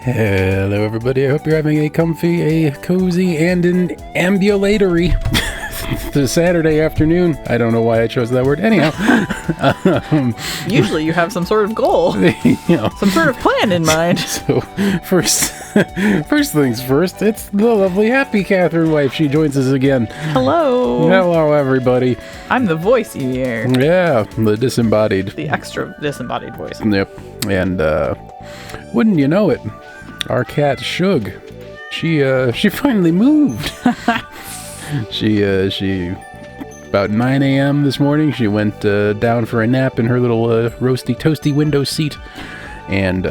Hello everybody, I hope you're having a comfy, a cozy, and an ambulatory Saturday afternoon. I don't know why I chose that word. Anyhow. Usually you have some sort of goal. Some sort of plan in mind. So, first things first, it's the lovely happy Catherine wife. She joins us again. Hello. Hello everybody. I'm the voice you hear. Yeah, the disembodied. The extra disembodied voice. Yep. And, wouldn't you know it, our cat Shug, she finally moved. She about 9 a.m. this morning, she went down for a nap in her little roasty toasty window seat, and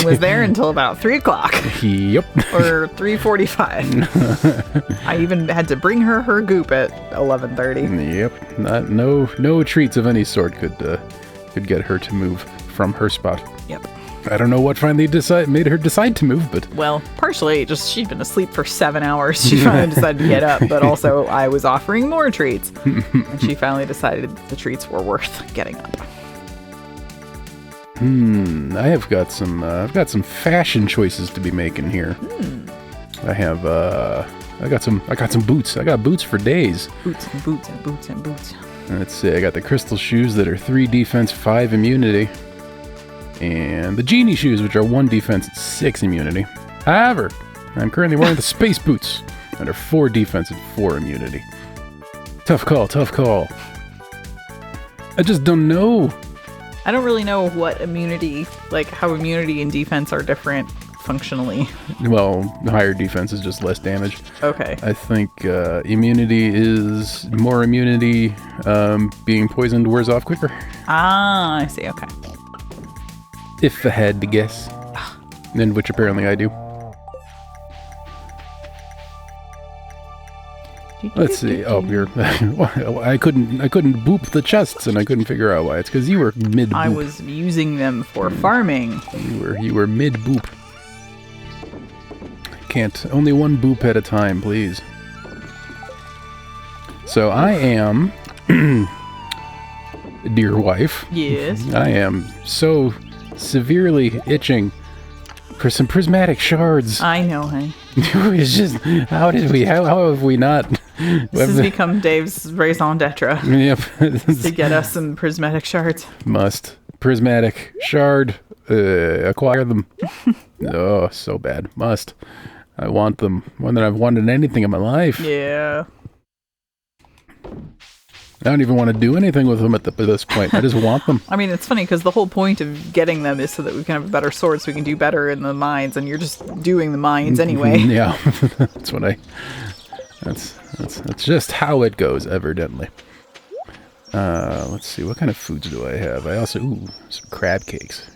was there until about 3 o'clock. Yep. Or 3:45. I even had to bring her goop at 11:30. Yep. No treats of any sort could get her to move from her spot. Yep. I don't know what finally made her decide to move, but... Well, partially, just she'd been asleep for 7 hours. She finally decided to get up, but also I was offering more treats. And she finally decided the treats were worth getting up. I've got some fashion choices to be making here. I got some boots. I got boots for days. Boots and boots and boots and boots. Let's see, I got the crystal shoes that are 3 defense, 5 immunity. And the genie shoes, which are 1 defense and 6 immunity. However, I'm currently wearing the space boots that are 4 defense and 4 immunity. Tough call. I just don't know. I don't really know what immunity, like how immunity and defense are different functionally. Well, higher defense is just less damage. Okay. I think immunity is more immunity. Being poisoned wears off quicker. Ah, I see. Okay. If I had to guess. And which apparently I do. Let's see. Oh, you're. I couldn't boop the chests, and I couldn't figure out why. It's because you were mid boop. I was using them for farming. You were mid boop. Can't. Only one boop at a time, please. So I am, dear wife. Yes. I am so severely itching for some prismatic shards. I know, honey. It's just, how have we not? This has become Dave's raison d'etre. Yep. To get us some prismatic shards. Must. Prismatic shard. Acquire them. Oh, so bad. Must. I want them more than I've wanted anything in my life. Yeah. I don't even want to do anything with them at this point. I just want them. I mean, it's funny because the whole point of getting them is so that we can have a better sword, so we can do better in the mines, and you're just doing the mines anyway. Yeah, that's just how it goes, evidently. Let's see, what kind of foods do I have? I also, some crab cakes.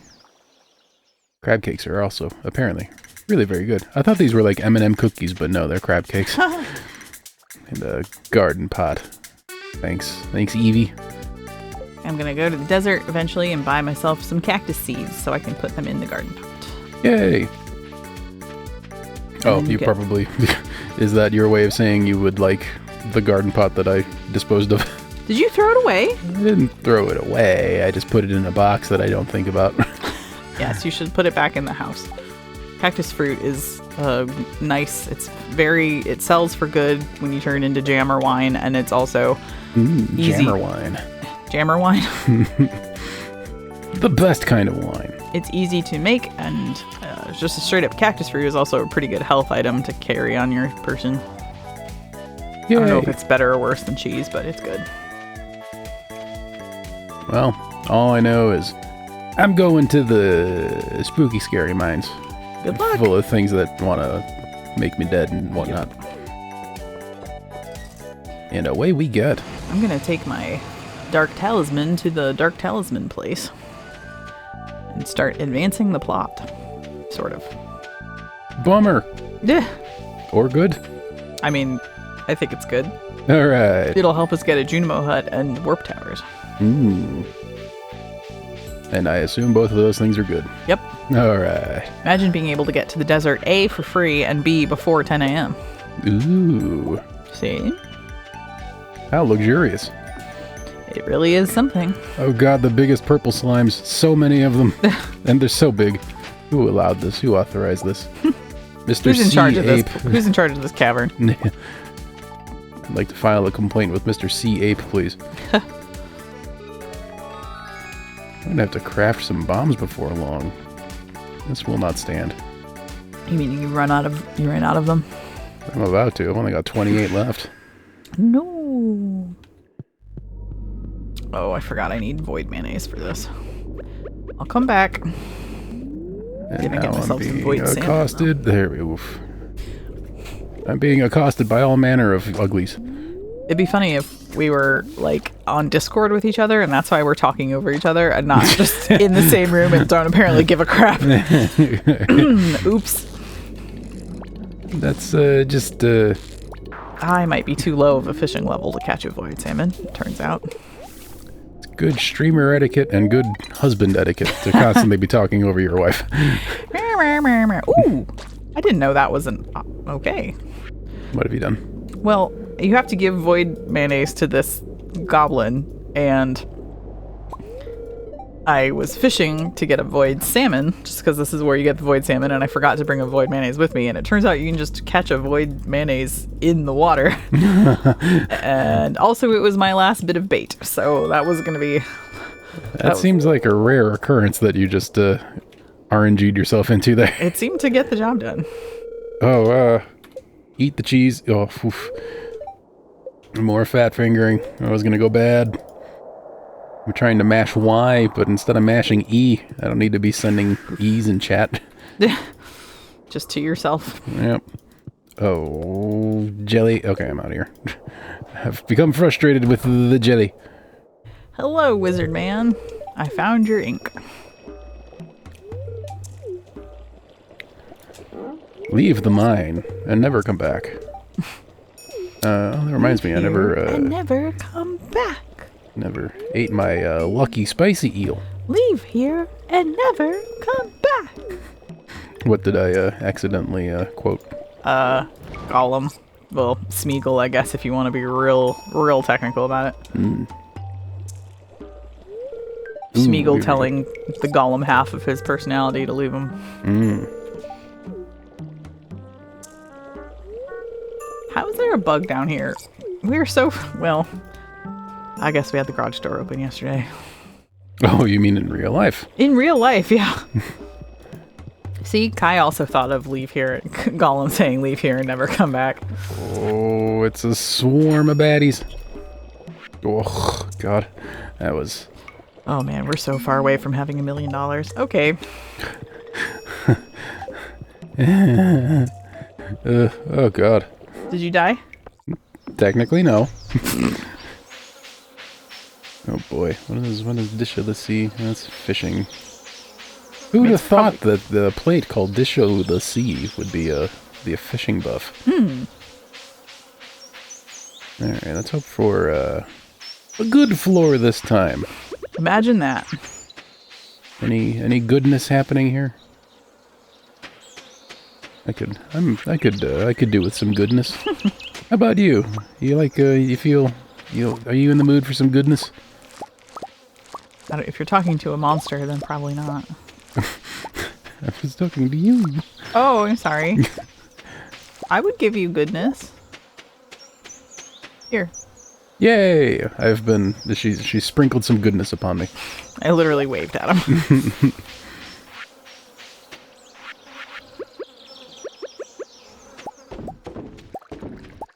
Crab cakes are also, apparently, really very good. I thought these were like M&M cookies, but no, they're crab cakes. And a garden pot. Thanks, Evie. I'm gonna go to the desert eventually and buy myself some cactus seeds so I can put them in the garden pot. Yay! Oh, you probably... Is that your way of saying you would like the garden pot that I disposed of? Did you throw it away? I didn't throw it away. I just put it in a box that I don't think about. Yes, you should put it back in the house. Cactus fruit is nice. It sells for good when you turn it into jam or wine, and it's also easy. Jammer wine. Jammer wine? The best kind of wine. It's easy to make, and just a straight up cactus fruit is also a pretty good health item to carry on your person. Yay. I don't know if it's better or worse than cheese, but it's good. Well, all I know is I'm going to the spooky, scary mines. Good luck. Full of things that want to make me dead and whatnot. Yep. And away we get. I'm going to take my Dark Talisman to the Dark Talisman place and start advancing the plot. Sort of. Bummer. Yeah. Or good. I mean, I think it's good. All right. It'll help us get a Junimo hut and warp towers. Ooh. And I assume both of those things are good. Yep. All right. Imagine being able to get to the desert, A, for free, and B, before 10 a.m. Ooh. See? How luxurious. It really is something. Oh god, the biggest purple slimes. So many of them. And they're so big. Who allowed this? Who authorized this? Mr. Who's in charge of this? Ape. Who's in charge of this cavern? I'd like to file a complaint with Mr. C. Ape, please. I'm gonna have to craft some bombs before long. This will not stand. You mean you ran out of them? I'm about to. I've only got 28 left. No. Oh, I forgot I need void mayonnaise for this. I'll come back. And Gonna now get myself I'm some being void salmon. accosted. There we oof. I'm being accosted by all manner of uglies. It'd be funny if we were like on Discord with each other, and that's why we're talking over each other and not just in the same room and don't apparently give a crap. Oops. That's I might be too low of a fishing level to catch a void salmon, turns out. it's good streamer etiquette and good husband etiquette to constantly be talking over your wife. Ooh, I didn't know that wasn't okay. What have you done? Well, you have to give void mayonnaise to this goblin, and I was fishing to get a void salmon, just because this is where you get the void salmon, and I forgot to bring a void mayonnaise with me, and it turns out you can just catch a void mayonnaise in the water. And also it was my last bit of bait, so that was going to be... That seems like a rare occurrence that you just RNG'd yourself into there. It seemed to get the job done. Oh, eat the cheese. Oh, oof. More fat fingering. I was gonna go bad. I'm trying to mash Y, but instead of mashing E, I don't need to be sending E's in chat. Just to yourself. Yep. Oh, jelly. Okay, I'm out of here. I've become frustrated with the jelly. Hello, wizard man. I found your ink. Leave the mine and never come back. That reminds me, I never... and never come back. Never ate my lucky spicy eel. Leave here and never come back. What did I accidentally quote? Gollum. Well, Smeagol, I guess, if you want to be real technical about it. Smeagol telling the Gollum half of his personality to leave him. How is there a bug down here? We're so... Well, I guess we had the garage door open yesterday. Oh, you mean in real life? In real life, yeah. See, Kai also thought of leave here. Gollum saying leave here and never come back. Oh, it's a swarm of baddies. Oh, God. That was... Oh, man, we're so far away from having $1 million. Okay. oh, God. Did you die? Technically, no. Oh boy, what is Dish of the Sea? That's fishing. Who would have thought that the plate called Dish of the Sea would be a fishing buff? Alright, let's hope for a good floor this time. Imagine that. Any goodness happening here? I could do with some goodness. How about you? You like are you in the mood for some goodness? If you're talking to a monster, then probably not. I was talking to you. Oh, I'm sorry. I would give you goodness. Here. Yay! She sprinkled some goodness upon me. I literally waved at him.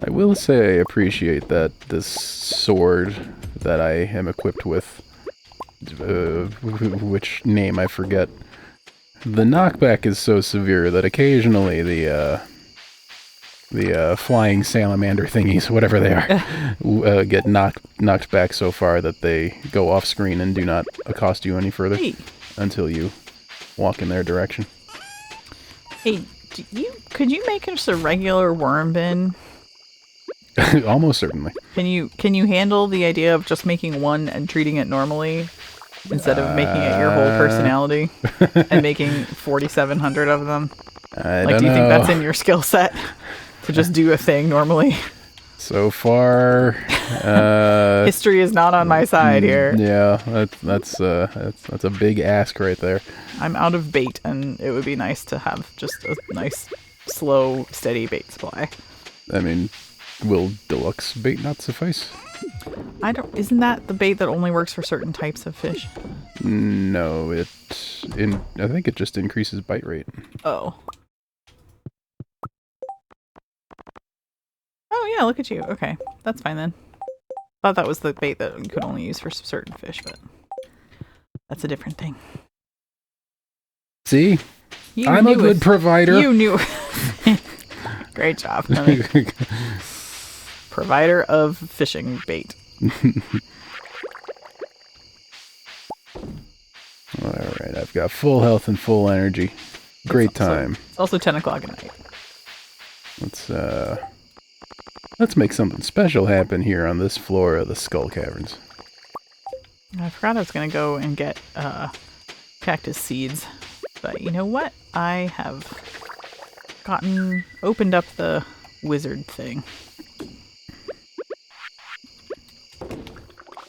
I will say I appreciate that this sword that I am equipped with, which name I forget, the knockback is so severe that occasionally the flying salamander thingies, whatever they are, get knocked back so far that they go off screen and do not accost you any further until you walk in their direction. Hey, could you make us a regular worm bin? Almost certainly. Can you handle the idea of just making one and treating it normally instead of making it your whole personality and making 4,700 of them? I do you think that's in your skill set to just do a thing normally? So far, History is not on my side here. yeah, that's a big ask right there. I'm out of bait, and it would be nice to have just a nice, slow, steady bait supply. I mean, will deluxe bait not suffice? Isn't that the bait that only works for certain types of fish? No, I think it just increases bite rate. Oh. Oh yeah, look at you. Okay, that's fine then. Thought that was the bait that you could only use for certain fish, but that's a different thing. See? I'm a good provider. You knew. Great job, honey. Provider of fishing bait. Alright, I've got full health and full energy. Great time. It's also 10 o'clock at night. Let's make something special happen here on this floor of the Skull Caverns. I forgot I was going to go and get cactus seeds. But you know what? I have opened up the wizard thing.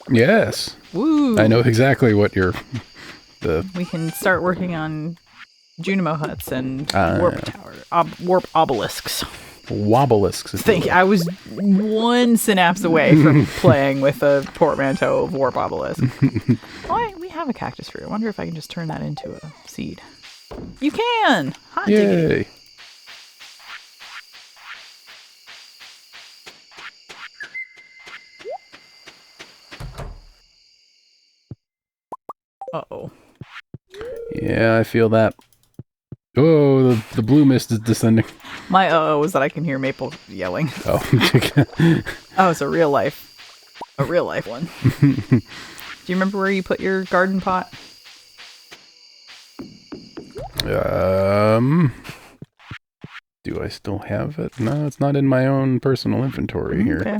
Yes. Woo! I know exactly what We can start working on Junimo huts and warp obelisks. Wobelisks. I was one synapse away from playing with a portmanteau of warp obelisk. We have a cactus fruit. I wonder if I can just turn that into a seed. You can! Hot diggity. Yay! Uh-oh. Yeah, I feel that. Oh, the blue mist is descending. My was that I can hear Maple yelling. Oh. Oh, it's a real life one. Do you remember where you put your garden pot? Do I still have it? No, it's not in my own personal inventory here. Okay.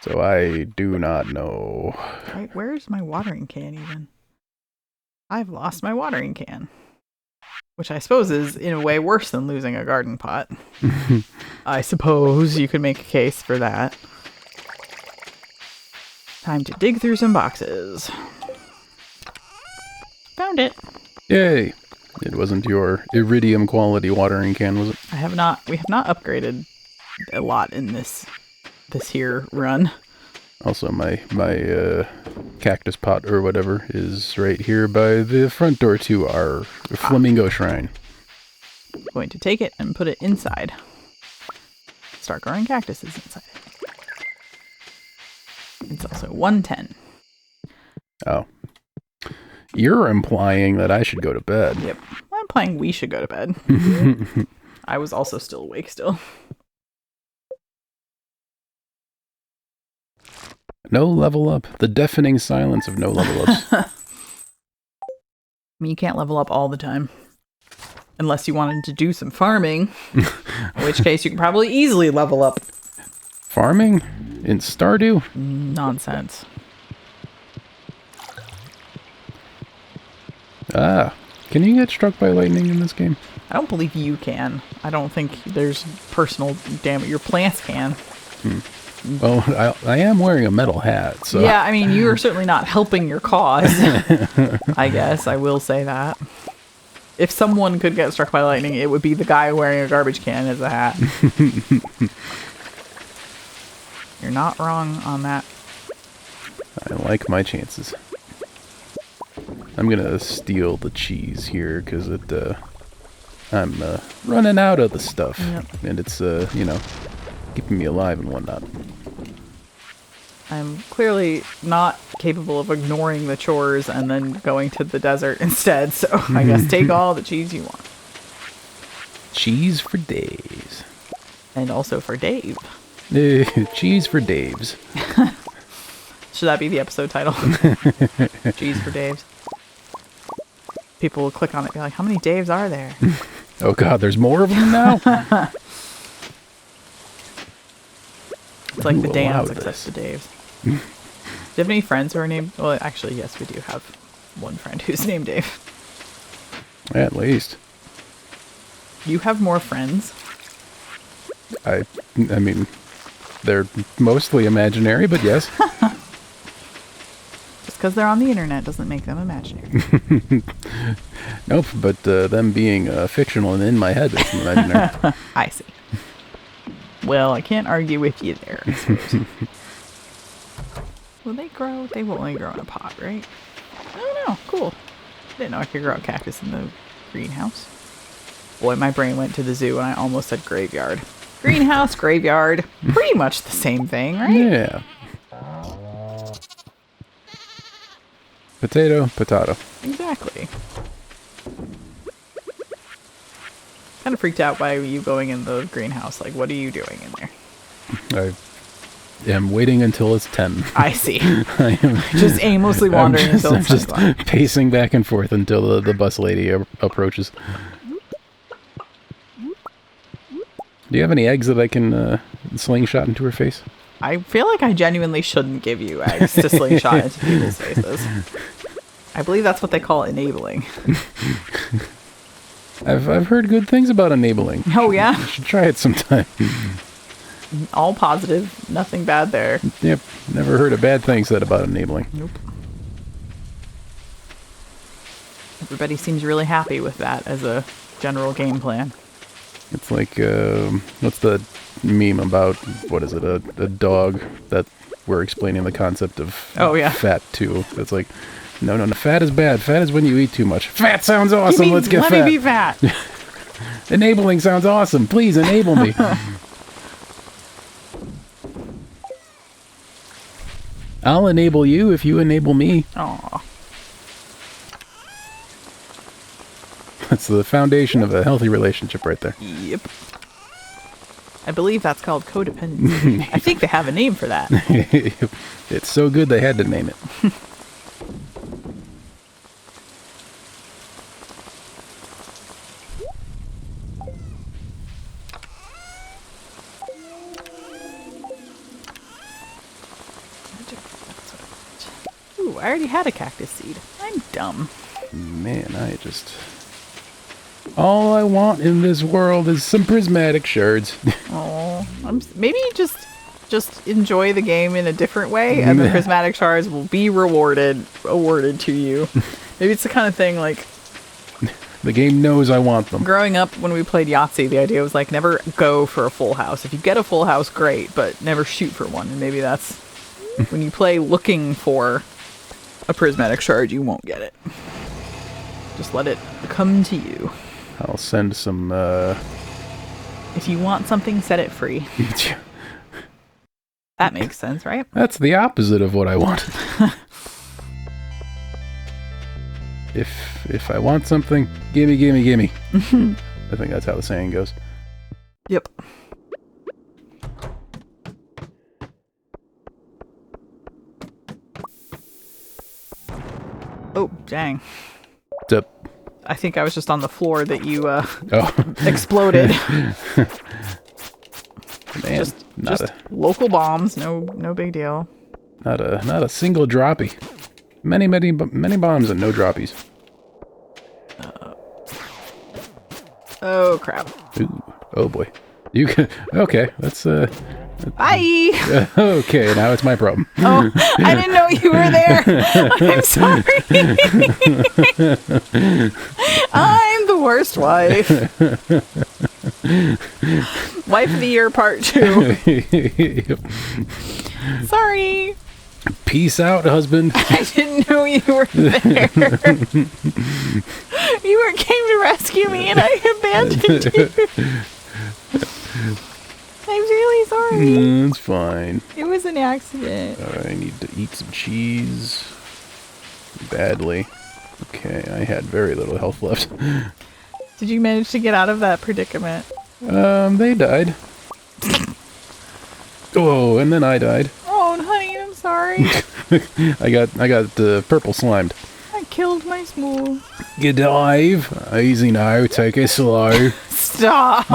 So I do not know. Right, where's my watering can even? I've lost my watering can. Which I suppose is, in a way, worse than losing a garden pot. I suppose you could make a case for that. Time to dig through some boxes. Found it. Yay! It wasn't your iridium quality watering can, was it? We have not upgraded a lot in this here run. Also, my cactus pot or whatever is right here by the front door to our flamingo shrine. Going to take it and put it inside. Start growing cactuses inside it. It's also 1:10. Oh. You're implying that I should go to bed. Yep. Well, I'm implying we should go to bed. I was also still awake still. No level up. The deafening silence of no level ups. I mean, you can't level up all the time. Unless you wanted to do some farming. In which case, you can probably easily level up. Farming? In Stardew? Nonsense. Can you get struck by lightning in this game? I don't believe you can. I don't think there's personal damage. Your plants can. Well, I am wearing a metal hat, so... Yeah, I mean, you are certainly not helping your cause. I guess, I will say that. If someone could get struck by lightning, it would be the guy wearing a garbage can as a hat. You're not wrong on that. I like my chances. I'm gonna steal the cheese here, because I'm running out of the stuff. Yep. And it's, keeping me alive and whatnot. I'm clearly not capable of ignoring the chores and then going to the desert instead, so I guess take all the cheese you want. Cheese for days. And also for Dave. Cheese for Daves. Should that be the episode title? Cheese for Daves. People will click on it and be like, how many Daves are there? Oh god, there's more of them now? It's like the Who Dans allowed except this? the Daves. Do you have any friends who are named... Well, actually, yes, we do have one friend who's named Dave. At least. You have more friends? I mean, They're mostly imaginary, but yes. Just because they're on the internet doesn't make them imaginary. Nope, but them being fictional and in my head makes them imaginary. I see. Well, I can't argue with you there, I suppose. Will they grow? They will only grow in a pot, right? I don't know. Cool. Didn't know I could grow a cactus in the greenhouse. Boy, my brain went to the zoo and I almost said graveyard. Greenhouse, graveyard. Pretty much the same thing, right? Yeah. Potato, potato. Exactly. Kind of freaked out by you going in the greenhouse. Like, what are you doing in there? I am waiting until it's 10. I see. I am Just aimlessly wandering until I'm it's just 10 o'clock. pacing back and forth until the bus lady approaches. Do you have any eggs that I can slingshot into her face? I feel like I genuinely shouldn't give you eggs to slingshot into people's faces. I believe that's what they call enabling. I've heard good things about enabling. Oh, yeah? You should try it sometime. All positive. Nothing bad there. Yep. Never heard a bad thing said about enabling. Nope. Everybody seems really happy with that as a general game plan. It's like, what's the meme about, what is it, a dog that we're explaining the concept of fat to. It's like, no, fat is bad. Fat is when you eat too much. Fat sounds awesome, let's get fat. Let me be fat. Enabling sounds awesome, please enable me. I'll enable you if you enable me. Aw. That's the foundation of a healthy relationship right there. Yep. I believe that's called codependency. I think they have a name for that. It's so good they had to name it. Ooh, I already had a cactus seed. I'm dumb. Man, all I want in this world is some prismatic shards. Oh, maybe just enjoy the game in a different way, and the prismatic shards will be awarded to you. Maybe it's the kind of thing like the game knows I want them. Growing up, when we played Yahtzee, the idea was like never go for a full house. If you get a full house, great, but never shoot for one. And maybe that's when you play looking for a prismatic shard, you won't get it. Just let it come to you. I'll send some, If you want something, set it free. That makes sense, right? That's the opposite of what I want. If I want something, gimme. I think that's how the saying goes. Yep. Oh, dang. What's up? I think I was just on the floor that you exploded. Man, just local bombs, no big deal. Not a single droppy. Many bombs and no droppies. Oh crap. Ooh, oh boy. You can okay. Let's Bye. Okay, now it's my problem. Oh, I didn't know you were there. I'm sorry. I'm the worst wife. Wife of the year part 2. Sorry. Peace out, husband. I didn't know you were there. You came to rescue me and I abandoned you. I'm really sorry. It's fine. It was an accident. I need to eat some cheese. Badly. Okay, I had very little health left. Did you manage to get out of that predicament? They died. Oh, and then I died. Oh, honey, I'm sorry. I got purple slimed. I killed my smooth. You dive. Easy now, take it slow. Stop.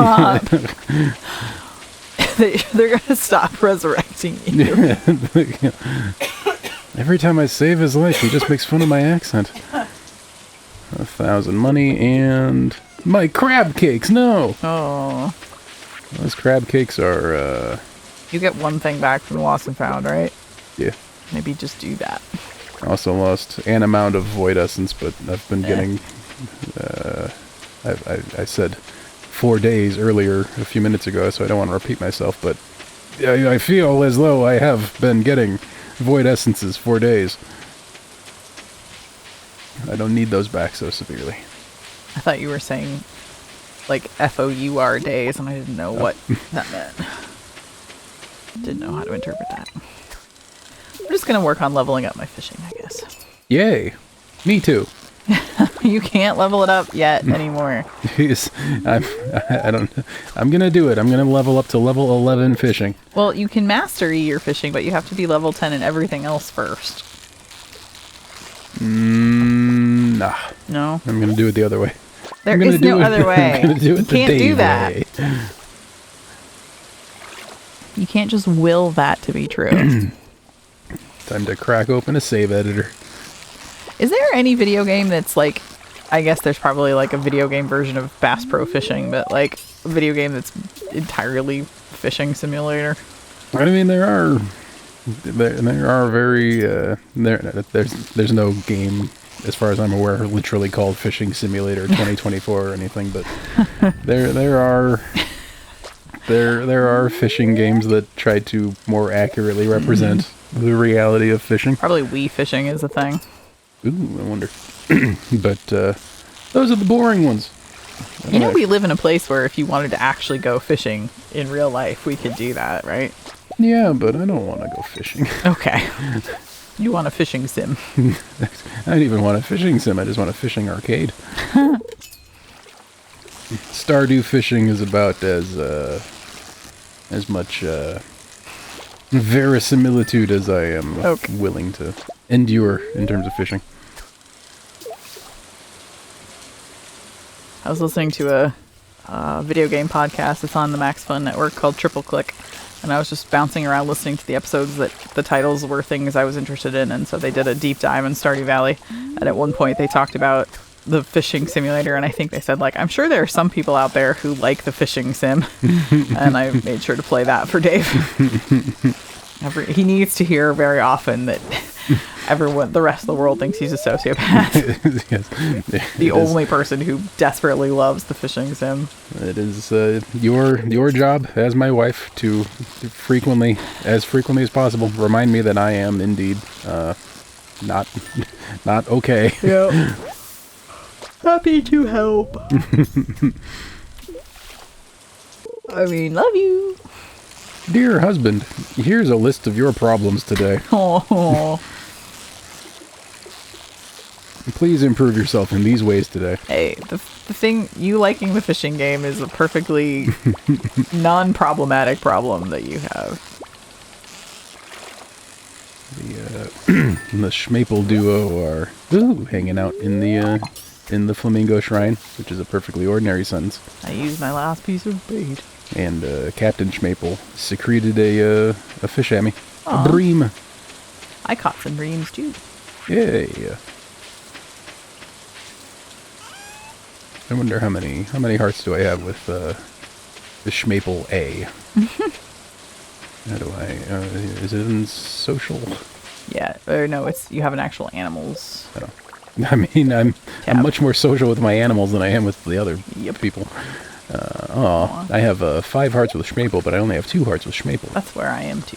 They're gonna stop resurrecting you. Every time I save his life, he just makes fun of my accent. 1,000 money and my crab cakes. No. Oh. Those crab cakes are You get one thing back from the lost and found, right? Yeah. Maybe just do that. I also lost an amount of void essence, but I've been getting... I said 4 days earlier, a few minutes ago, so I don't want to repeat myself, but I feel as though I have been getting void essences 4 days. I don't need those back so severely. I thought you were saying, like, FOUR days, and I didn't know what that meant. Didn't know how to interpret that. I'm just gonna work on leveling up my fishing, I guess. Yay! Me too. You can't level it up yet anymore. I'm gonna do it. I'm gonna level up to level 11 fishing. Well, you can mastery your fishing, but you have to be level 10 in everything else first. Nah. No? I'm gonna do it the other way. There is no other way. I'm gonna do it You the can't do Dave that. way. You can't just will that to be true. Time to crack open a save editor. Is there any video game that's like, I guess there's probably like a video game version of Bass Pro Fishing, but like a video game that's entirely fishing simulator? I mean, there are very there's no game, as far as I'm aware, literally called Fishing Simulator 2024 or anything, but there are fishing games that try to more accurately represent the reality of fishing. Probably Wii Fishing is a thing. Ooh, I wonder. But those are the boring ones. You know, we live in a place where if you wanted to actually go fishing in real life, we could do that, right? Yeah, but I don't want to go fishing. Okay. You want a fishing sim. I don't even want a fishing sim, I just want a fishing arcade. Stardew Fishing is about as much verisimilitude as I am willing to endure in terms of fishing. I was listening to a video game podcast. It's on the Max Fun Network called Triple Click. And I was just bouncing around listening to the episodes that the titles were things I was interested in. And so they did a deep dive in Stardew Valley. And at one point they talked about the fishing simulator. And I think they said, like, I'm sure there are some people out there who like the fishing sim. And I made sure to play that for Dave. He needs to hear very often that the rest of the world thinks he's a sociopath. Yes. The only person who desperately loves the fishing sim. It is your job as my wife to frequently as possible remind me that I am indeed not okay. Yep. Happy to help. I mean, love you. Dear husband, here's a list of your problems today. Oh. Please improve yourself in these ways today. Hey, the thing, you liking the fishing game is a perfectly non-problematic problem that you have. The Schmaple duo are hanging out in the Flamingo Shrine, which is a perfectly ordinary sentence. I used my last piece of bait. And Captain Schmaple secreted a fish at me. Aww. A bream. I caught some breams too. Yay. I wonder how many hearts do I have with the Schmaple A? How do I? Is it in social? Yeah, or no, you have an actual animals. Oh. I mean, I'm much more social with my animals than I am with the other people. I have 5 hearts with Schmaple, but I only have 2 hearts with Schmaple. That's where I am too.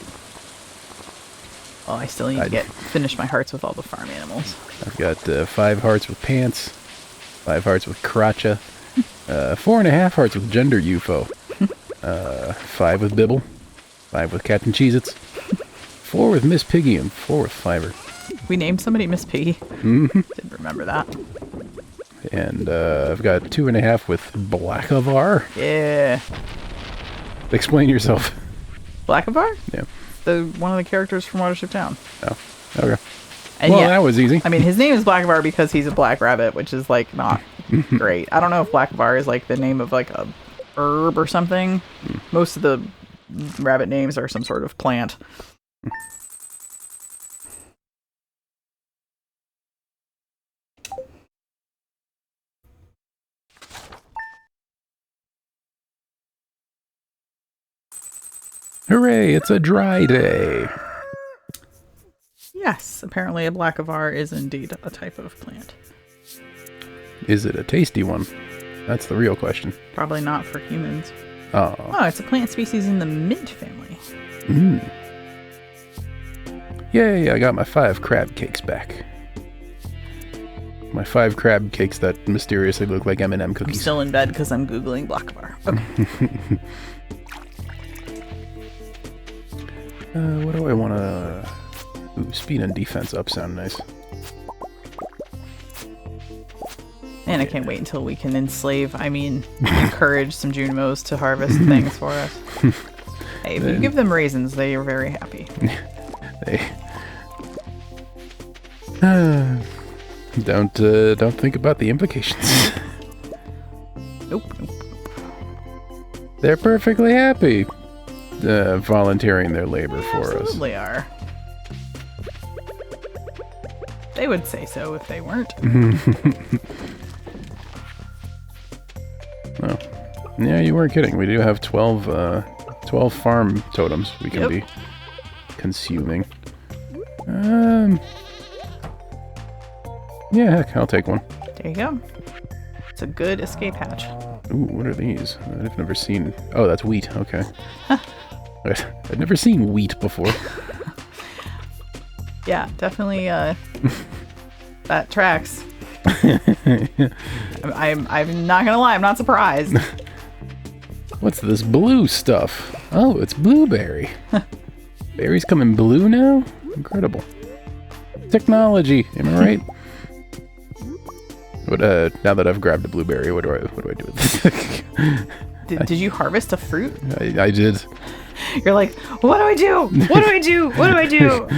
Oh, I still need to finish my hearts with all the farm animals. I've got 5 hearts with Pants, 5 hearts with Crotcha, 4.5 hearts with Gender UFO, 5 with Bibble, 5 with Captain Cheez-Its, 4 with Miss Piggy, and 4 with Fiverr. We named somebody Miss Piggy. Mm-hmm. Didn't remember that. And I've got 2.5 with Blackavar. Yeah. Explain yourself. Blackavar? Yeah. One of the characters from Watership Town. Oh, okay. And well, that was easy. I mean, his name is Blackavar because he's a black rabbit, which is, like, not great. I don't know if Blackavar is, like, the name of, like, a herb or something. Most of the rabbit names are some sort of plant. Hooray, it's a dry day. Yes, apparently a blackavar is indeed a type of plant. Is it a tasty one? That's the real question. Probably not for humans. Oh. Oh, it's a plant species in the mint family. Mm. Yay, I got my 5 crab cakes back. My 5 crab cakes that mysteriously look like M&M I'm cookies. still in bed because I'm Googling blackavar. Okay. What do I want to... Ooh, speed and defense up sound nice. Man, I can't wait until we can encourage some Junimos to harvest things for us. Hey, if you give them raisins, they are very happy. Don't think about the implications. Nope. They're perfectly happy volunteering their labor for us. Absolutely are. They would say so if they weren't. Well, yeah, you weren't kidding. We do have 12 farm totems we can be consuming. Yeah, heck, I'll take one. There you go. It's a good escape hatch. Ooh, what are these? I've never seen... Oh, that's wheat. Okay. I've never seen wheat before. Yeah, definitely, that tracks. I'm not gonna lie, I'm not surprised. What's this blue stuff? Oh, it's blueberry. Berries come in blue now? Incredible. Technology, am I right? But now that I've grabbed a blueberry, what do I do with this? Did you harvest a fruit? I did. You're like, what do I do? What do I do? What do I do?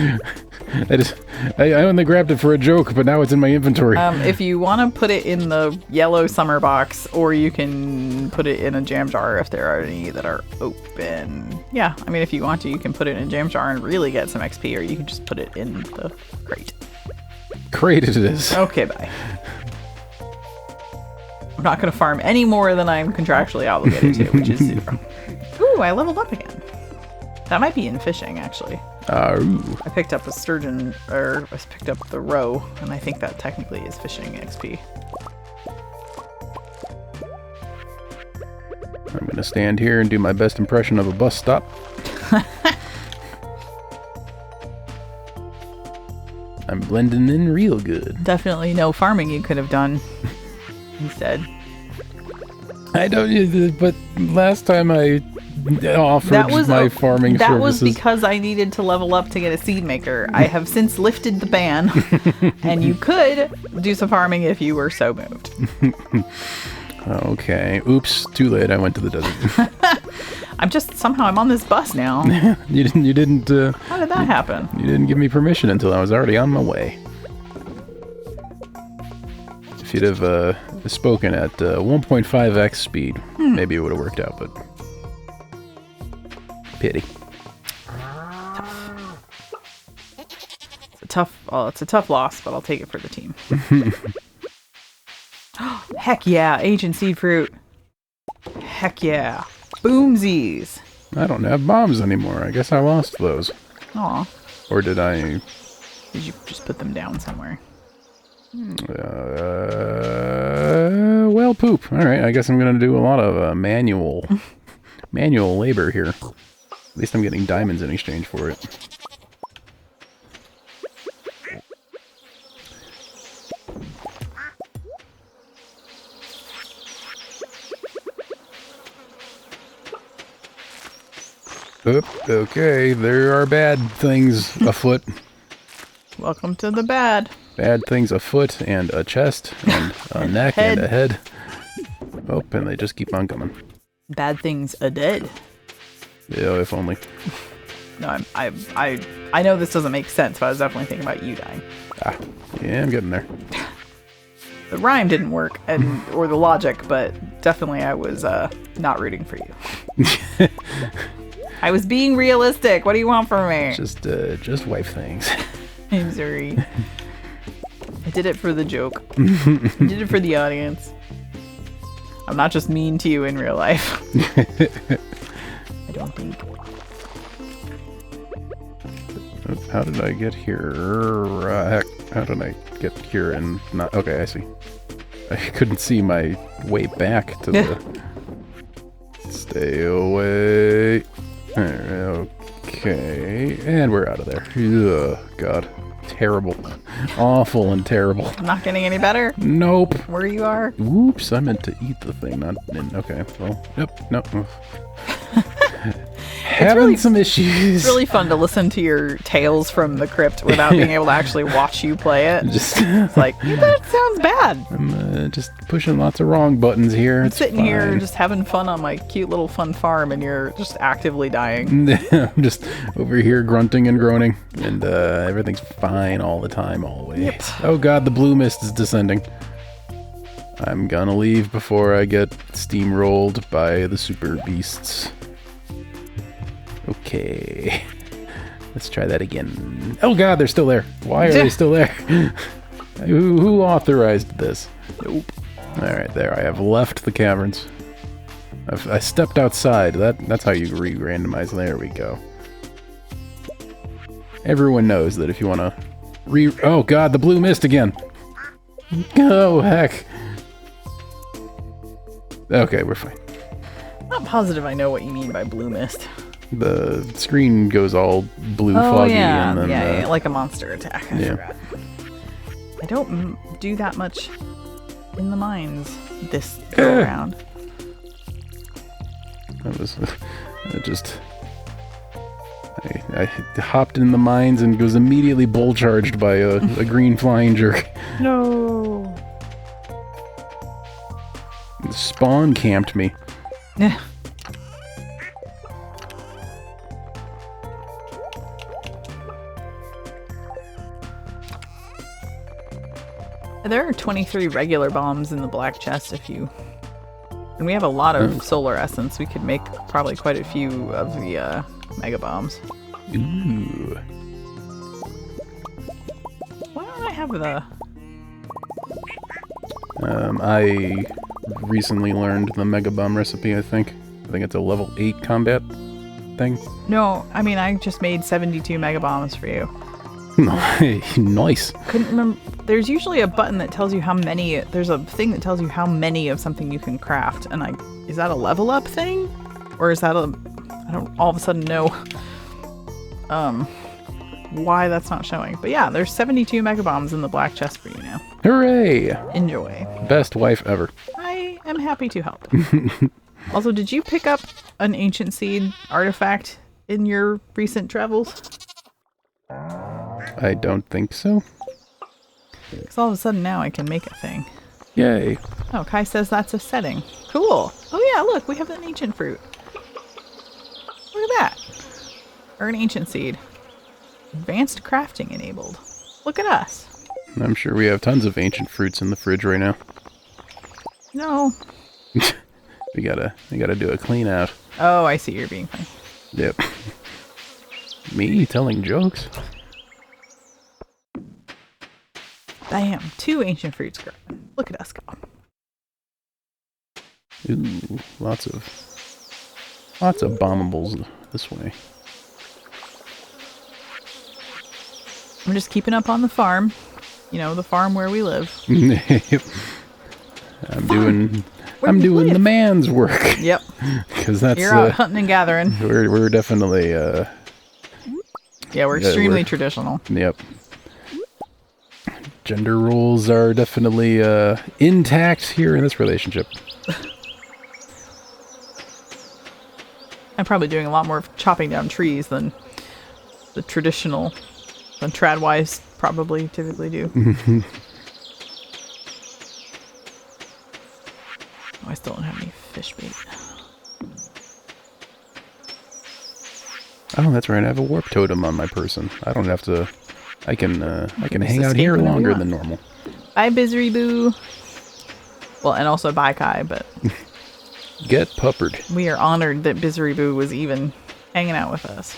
I only grabbed it for a joke, but now it's in my inventory. If you want to put it in the yellow summer box, or you can put it in a jam jar if there are any that are open. Yeah, I mean, if you want to, you can put it in a jam jar and really get some XP, or you can just put it in the crate. Crate it is. Okay, bye. I'm not going to farm any more than I'm contractually obligated to, which is 0. Ooh, I leveled up again. That might be in fishing, actually. Ooh. I picked up a sturgeon, or I picked up the roe, and I think that technically is fishing XP. I'm going to stand here and do my best impression of a bus stop. I'm blending in real good. Definitely no farming you could have done instead. I don't, but last time I offered my farming services. That was because I needed to level up to get a seed maker. I have since lifted the ban, and you could do some farming if you were so moved. Okay. Oops. Too late. I went to the desert. I'm on this bus now. You didn't. How did that happen? You didn't give me permission until I was already on my way. If you'd have spoken at 1.5x speed, maybe it would have worked out, but pity. It's a tough loss, but I'll take it for the team. Heck yeah, ancient seed fruit. Heck yeah. Boomsies. I don't have bombs anymore. I guess I lost those. Aw. Or did I... Did you just put them down somewhere? Well, poop. Alright, I guess I'm going to do a lot of manual labor here. At least I'm getting diamonds in exchange for it. Oop, okay, there are bad things afoot. Welcome to the bad. Bad things afoot, and a chest, and a neck, and a head. Oh, and they just keep on coming. Bad things a dead. Yeah, if only. No, I know this doesn't make sense, but I was definitely thinking about you dying. Ah, yeah, I'm getting there. The rhyme didn't work, or the logic, but definitely I was not rooting for you. I was being realistic. What do you want from me? Just wife things. I'm sorry. I did it for the joke. I did it for the audience. I'm not just mean to you in real life. I don't think. how did I get here? Heck, how did I get here and not... Okay, I see. I couldn't see my way back to the... Stay away. Okay, and we're out of there. Ugh, God. Terrible. Awful and terrible. Not getting any better? Nope. Where you are? Oops, I meant to eat the thing, not in... Okay, well, yep, nope. Having really, some issues. It's really fun to listen to your tales from the crypt without being able to actually watch you play it. It's like, that sounds bad. I'm just pushing lots of wrong buttons here. I'm it's sitting fine. here just having fun on my cute little fun farm, and you're just actively dying. I'm just over here grunting and groaning, and everything's fine all the time, always. Yep. Oh god, the blue mist is descending. I'm gonna leave before I get steamrolled by the super beasts. Okay. Let's try that again. Oh god, they're still there. Why are they still there? Who authorized this? Nope. Alright, there. I have left the caverns. I stepped outside. That's how you re-randomize. There we go. Everyone knows that if you want to Oh god, the blue mist again. Oh heck. Okay, we're fine. I'm not positive I know what you mean by blue mist. The screen goes all blue foggy yeah, and then yeah, like a monster attack. I Yeah. forgot. I don't do that much in the mines this go around. That was I hopped in the mines and was immediately bull charged by a green flying jerk. No. Spawn camped me. Yeah. There are 23 regular bombs in the black chest if you... And we have a lot of solar essence. We could make probably quite a few of the mega bombs. Ooh. Why don't I have the... I recently learned the mega bomb recipe, I think. I think it's a level 8 combat thing. No, I mean, I just made 72 mega bombs for you. Nice. Couldn't remember. There's usually a button that tells you how many. There's a thing that tells you how many of something you can craft. And is that a level up thing, or is that I don't all of a sudden know why that's not showing. But yeah, there's 72 mega bombs in the black chest for you now. Hooray! Enjoy. Best wife ever. I am happy to help. Also, did you pick up an ancient seed artifact in your recent travels? I don't think so. Because all of a sudden now I can make a thing. Yay. Oh, Kai says that's a setting. Cool. Oh yeah, look, we have an ancient fruit. Look at that. Or an ancient seed. Advanced crafting enabled. Look at us. I'm sure we have tons of ancient fruits in the fridge right now. No. We gotta do a clean out. Oh, I see, you're being funny. Yep. Me telling jokes? Bam, 2 ancient fruits grown. Look at us go. Ooh, lots of bombables this way. I'm just keeping up on the farm. You know, the farm where we live. Yep. I'm doing the man's work. Yep. Because that's You're out hunting and gathering. We're definitely Yeah, we're extremely traditional. Yep. Gender roles are definitely intact here in this relationship. I'm probably doing a lot more chopping down trees than the traditional, than tradwives probably typically do. Oh, I still don't have any fish bait. Oh, that's right. I have a warp totem on my person. I don't have to. I can hang out escape here whenever you longer want. than normal. Bye, Bizzary Boo. Well, and also bye, Kai, but Get puppered. we are honored that Bizzary Boo was even hanging out with us.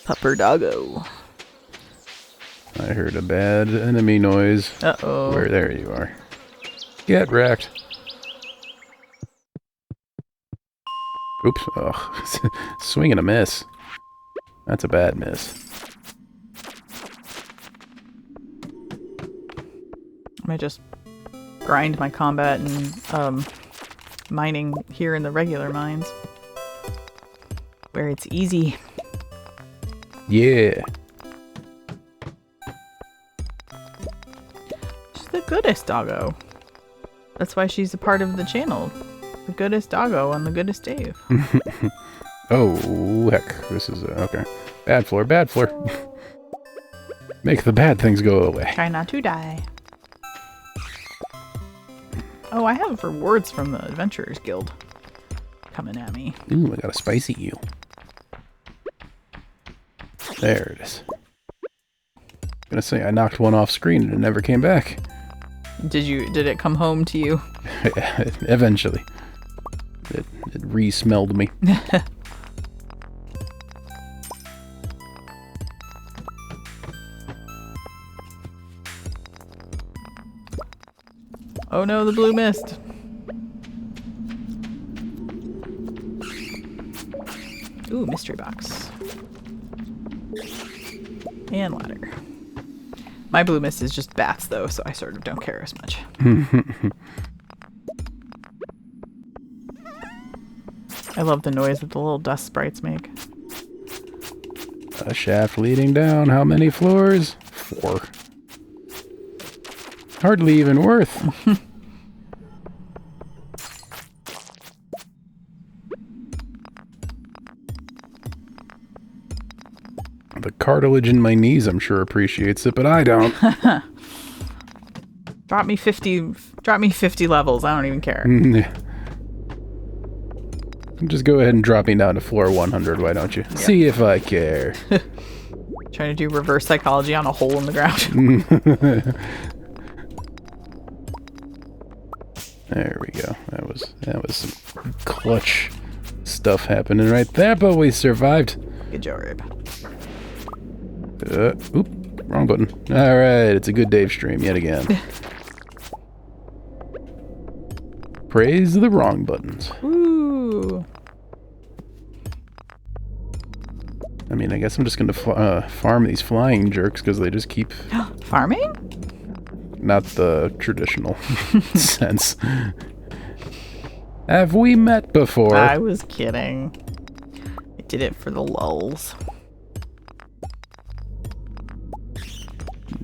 Pupper doggo. I heard a bad enemy noise. Uh-oh. Where there you are. Get wrecked. Oops. Oh, swing and a miss. That's a bad miss. I might just grind my combat and mining here in the regular mines, where it's easy. Yeah. She's the goodest doggo. That's why she's a part of the channel. The goodest doggo on the goodest Dave. Oh, heck. This is... okay. Bad floor, bad floor. Make the bad things go away. Try not to die. Oh, I have rewards from the Adventurers Guild coming at me. Ooh, I got a spicy eel. There it is. I'm gonna say I knocked one off screen and it never came back. Did it come home to you? Eventually. It re-smelled me. Oh no, the blue mist. Ooh, mystery box. And ladder. My blue mist is just bats though, so I sort of don't care as much. I love the noise that the little dust sprites make. A shaft leading down. How many floors? 4. Hardly even worth. The cartilage in my knees, I'm sure, appreciates it, but I don't. Drop me 50 levels. I don't even care. Just go ahead and drop me down to floor 100, why don't you? Yeah. See if I care. Trying to do reverse psychology on a hole in the ground. There we go. That was some clutch stuff happening right there, but we survived. Good job. Oop, wrong button. Alright, it's a good Dave stream yet again. Praise the wrong buttons. Ooh. I mean, I guess I'm just gonna farm these flying jerks because they just keep... Farming? Not the traditional sense. Have we met before? I was kidding. I did it for the lulz.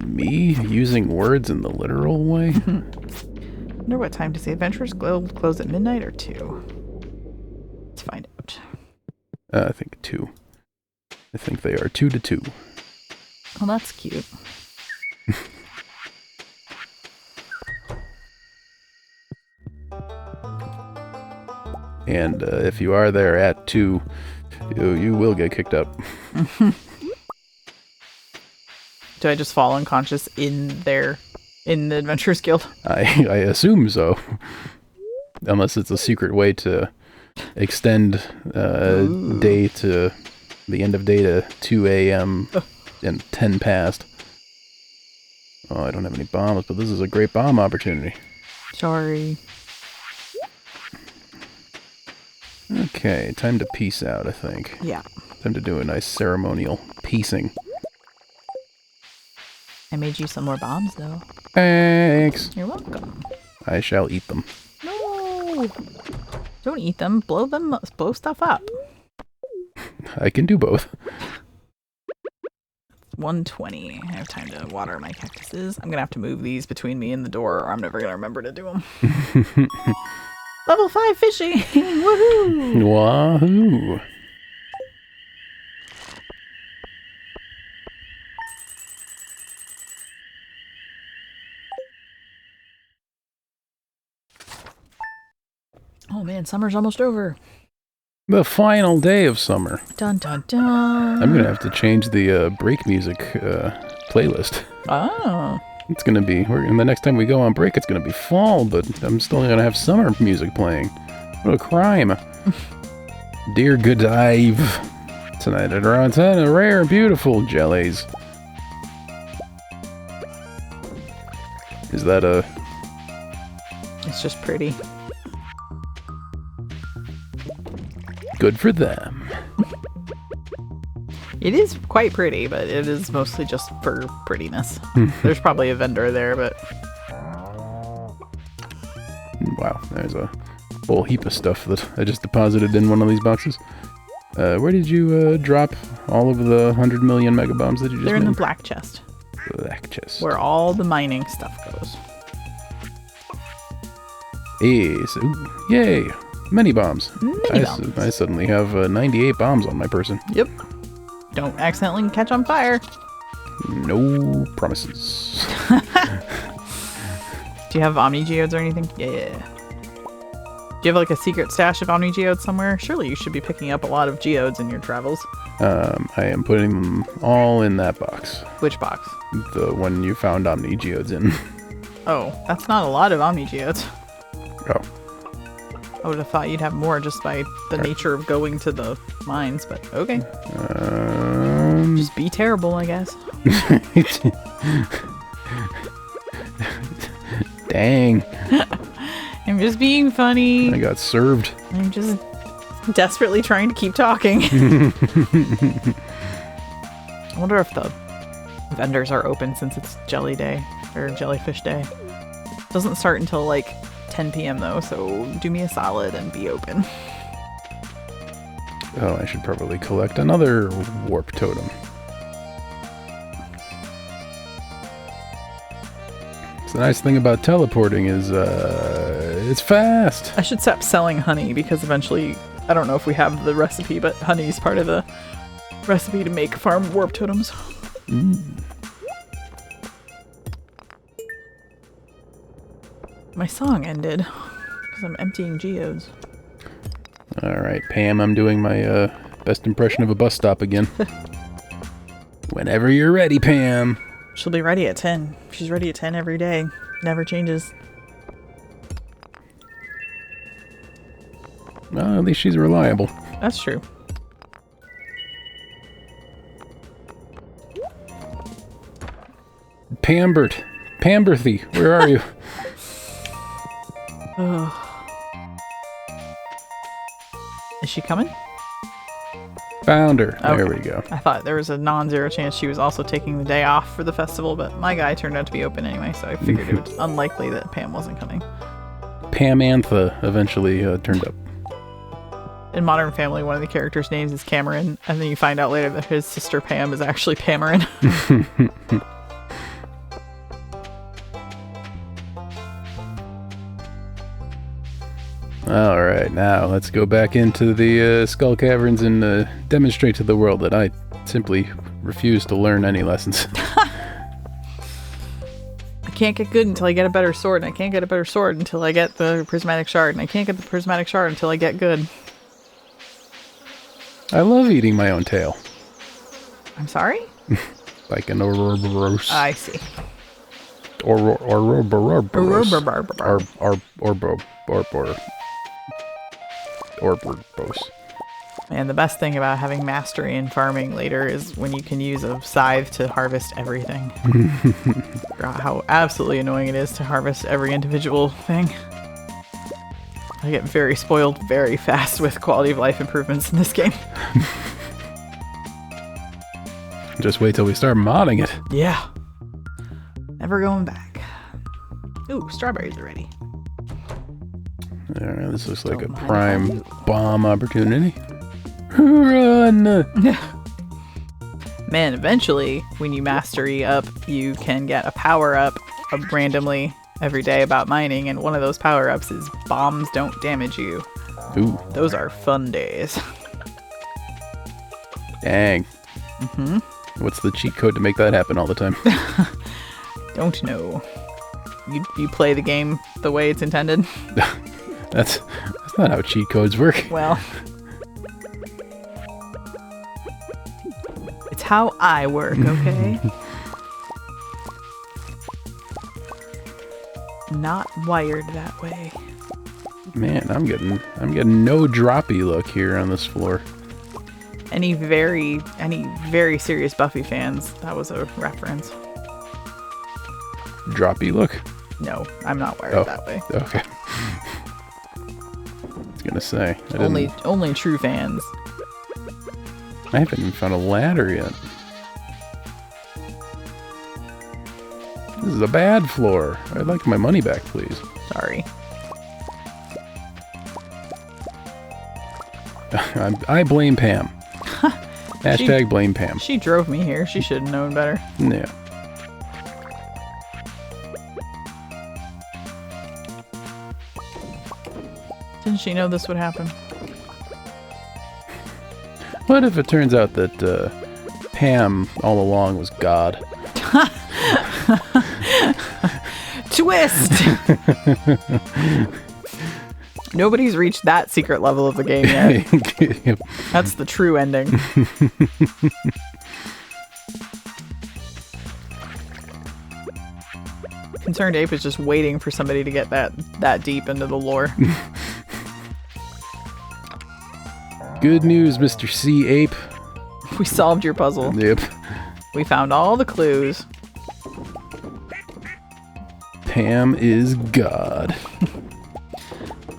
Me using words in the literal way? Wonder what time does the Adventurers Guild close at midnight or 2? Let's find out. I think 2. I think they are 2 to 2. Oh, that's cute. And if you are there at 2, you will get kicked up. Do I just fall unconscious in the Adventurers Guild? I assume so. Unless it's a secret way to extend day to the end of day to 2 a.m. and 10 past. Oh, I don't have any bombs, but this is a great bomb opportunity. Sorry. Okay, time to peace out, I think. Yeah. Time to do a nice ceremonial piecing. I made you some more bombs, though. Thanks. You're welcome. I shall eat them. No! Don't eat them. Blow stuff up. I can do both. 120. I have time to water my cactuses. I'm gonna have to move these between me and the door, or I'm never gonna remember to do them. Level 5 fishing! Woohoo! Wahoo! Oh man, summer's almost over. The final day of summer. Dun dun dun. I'm gonna have to change the break music playlist. Oh. It's gonna be, and the next time we go on break, it's gonna be fall, but I'm still gonna have summer music playing. What a crime. Dear Godive. Tonight at around 10, rare and beautiful jellies. Is that a... It's just pretty. Good for them. It is quite pretty, but it is mostly just for prettiness. There's probably a vendor there, but... Wow, there's a whole heap of stuff that I just deposited in one of these boxes. Where did you drop all of the 100 million mega bombs that you just They're in made? the black chest. Black chest. Where all the mining stuff goes. Ooh, yay! Many bombs. Many bombs. I suddenly have 98 bombs on my person. Yep. Don't accidentally catch on fire. No promises. Do you have Omni Geodes or anything? Yeah. Do you have like a secret stash of Omni Geodes somewhere? Surely you should be picking up a lot of Geodes in your travels. I am putting them all in that box. Which box? The one you found Omni Geodes in. Oh, that's not a lot of Omni Geodes. Oh. I would have thought you'd have more just by the nature of going to the mines, but okay. Just be terrible, I guess. Dang. I'm just being funny. I got served. I'm just desperately trying to keep talking. I wonder if the vendors are open since it's Jelly Day, or Jellyfish Day. Doesn't start until like 10 p.m. though, so do me a solid and be open. Oh, I should probably collect another warp totem. The nice thing about teleporting is it's fast. I should stop selling honey because eventually, I don't know if we have the recipe, but honey is part of the recipe to make farm warp totems. My song ended because I'm emptying geodes. Alright, Pam, I'm doing my best impression of a bus stop again. Whenever you're ready, Pam. She'll be ready at 10. She's ready at 10 every day. Never changes. Well, at least she's reliable. That's true. Pambert. Pamberthy, where are you? Is she coming? Found her. Okay. There we go. I thought there was a non-zero chance she was also taking the day off for the festival, but my guy turned out to be open anyway, so I figured it was unlikely that Pam wasn't coming. Pamantha eventually turned up. In Modern Family, one of the characters' names is Cameron, and then you find out later that his sister Pam is actually Pamarin. Alright, now let's go back into the Skull Caverns and demonstrate to the world that I simply refuse to learn any lessons. I can't get good until I get a better sword, and I can't get a better sword until I get the prismatic shard, and I can't get the prismatic shard until I get good. I love eating my own tail. I'm sorry? Like an Ouroboros. I see. Ouroboros. And the best thing about having mastery in farming later is when you can use a scythe to harvest everything. Forgot how absolutely annoying it is to harvest every individual thing. I get very spoiled very fast with quality of life improvements in this game. Just wait till we start modding it. Yeah. Never going back. Ooh, strawberries are ready. Alright, this looks like a prime bomb opportunity. Run! Man, eventually, when you mastery up, you can get a power-up randomly every day about mining, and one of those power-ups is bombs don't damage you. Ooh. Those are fun days. Dang. Mm-hmm. What's the cheat code to make that happen all the time? Don't know. You play the game the way it's intended? That's not how cheat codes work. Well, it's how I work, okay? Not wired that way. Man, I'm getting no droppy look here on this floor. Any very serious Buffy fans, that was a reference. Droppy look? No, I'm not wired that way. Okay. gonna say. Only true fans. I haven't even found a ladder yet. This is a bad floor. I'd like my money back, please. Sorry. I blame Pam. Hashtag blame Pam. She drove me here. She should have known better. Yeah. Didn't she know this would happen? What if it turns out that Pam all along was God? Twist! Nobody's reached that secret level of the game yet. Yep. That's the true ending. Concerned Ape is just waiting for somebody to get that deep into the lore. Good news, Mr. Sea Ape. We solved your puzzle. Yep. We found all the clues. Pam is God.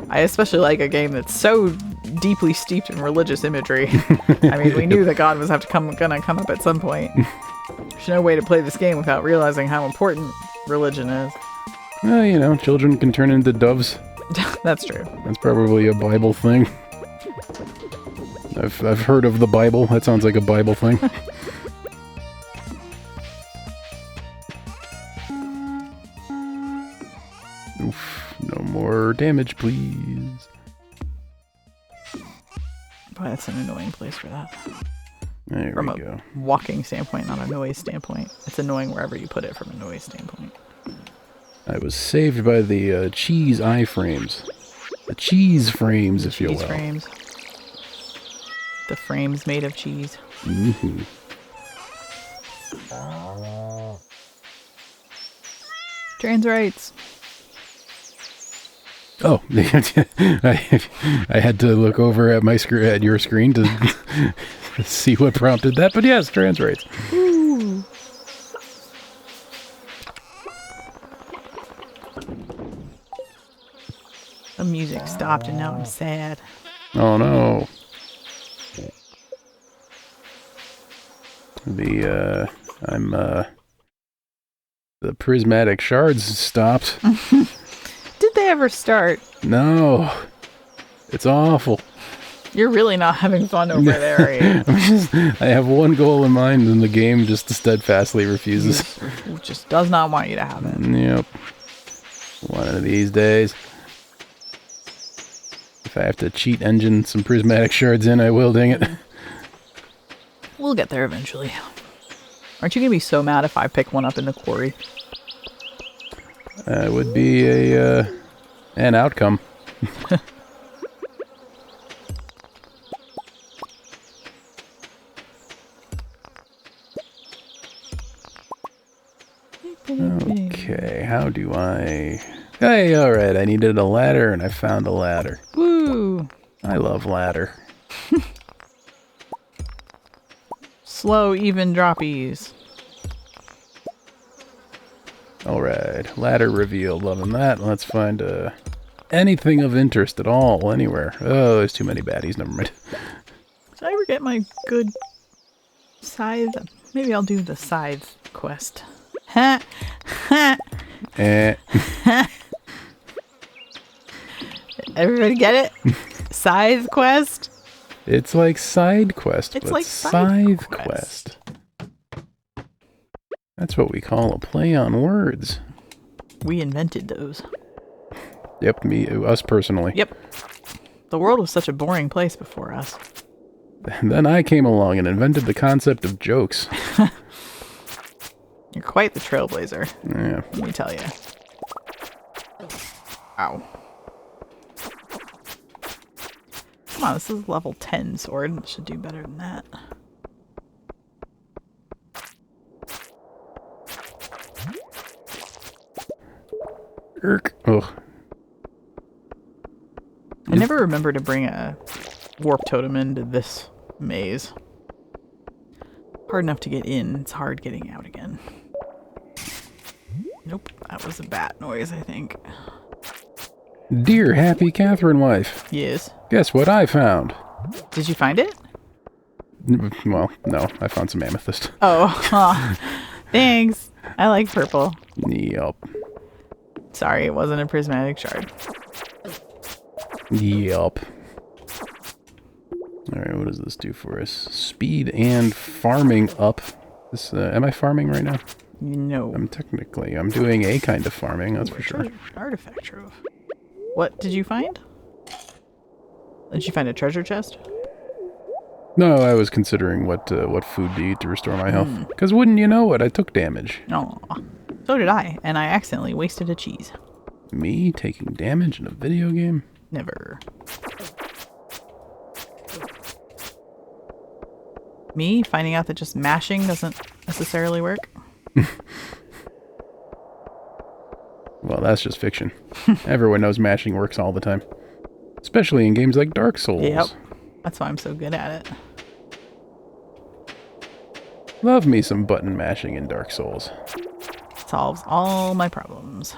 I especially like a game that's so deeply steeped in religious imagery. I mean, we knew that God was gonna come up at some point. There's no way to play this game without realizing how important religion is. Well, you know, children can turn into doves. That's true. That's probably a Bible thing. I've heard of the Bible. That sounds like a Bible thing. Oof. No more damage, please. Boy, that's an annoying place for that. There From we go. a walking standpoint, not a noise standpoint. It's annoying wherever you put it from a noise standpoint. I was saved by the cheese iframes. The cheese frames, if you will. Cheese frames. The frames made of cheese. Mm-hmm. Trans rights. Oh, I had to look over at my at your screen to see what prompted that. But yes, trans rights. Ooh. The music stopped and now I'm sad. Oh no. The prismatic shards stopped. Did they ever start? No. It's awful. You're really not having fun over there, are you? I have one goal in mind and the game just steadfastly refuses. It just does not want you to have it. Yep. One of these days. If I have to cheat engine some prismatic shards in, I will, dang it. We'll get there eventually. Aren't you going to be so mad if I pick one up in the quarry? Would be an outcome. Okay, how do I... Hey, alright, I needed a ladder and I found a ladder. Woo! I love ladder. Slow, even droppies. Alright, ladder revealed, loving that. Let's find anything of interest at all, anywhere. Oh, there's too many baddies, never mind. Did I ever get my good scythe? Maybe I'll do the scythe quest. Ha! Ha! Everybody get it? Scythe quest? It's like side quest, It's but like scythe side quest. That's what we call a play on words. We invented those. Yep, us personally. Yep. The world was such a boring place before us. And then I came along and invented the concept of jokes. You're quite the trailblazer, Yeah. let me tell you. Ow. Come on, this is level 10 sword. It should do better than that. Irk. Oh. I never remember to bring a warp totem into this maze. Hard enough to get in, it's hard getting out again. Nope, that was a bat noise, I think. Dear happy Catherine wife, Yes. guess what I found? Did you find it? Well, no, I found some amethyst. Oh, thanks. I like purple. Yup. Sorry, it wasn't a prismatic shard. Yup. Alright, what does this do for us? Speed and farming up. This, am I farming right now? No. I'm doing a kind of farming, that's for sure. Artifact trove. What did you find? Did you find a treasure chest? No, I was considering what food to eat to restore my health. Because wouldn't you know it, I took damage. No. So did I, and I accidentally wasted a cheese. Me taking damage in a video game? Never. Me finding out that just mashing doesn't necessarily work. Well, that's just fiction. Everyone knows mashing works all the time. Especially in games like Dark Souls. Yep. That's why I'm so good at it. Love me some button mashing in Dark Souls. Solves all my problems.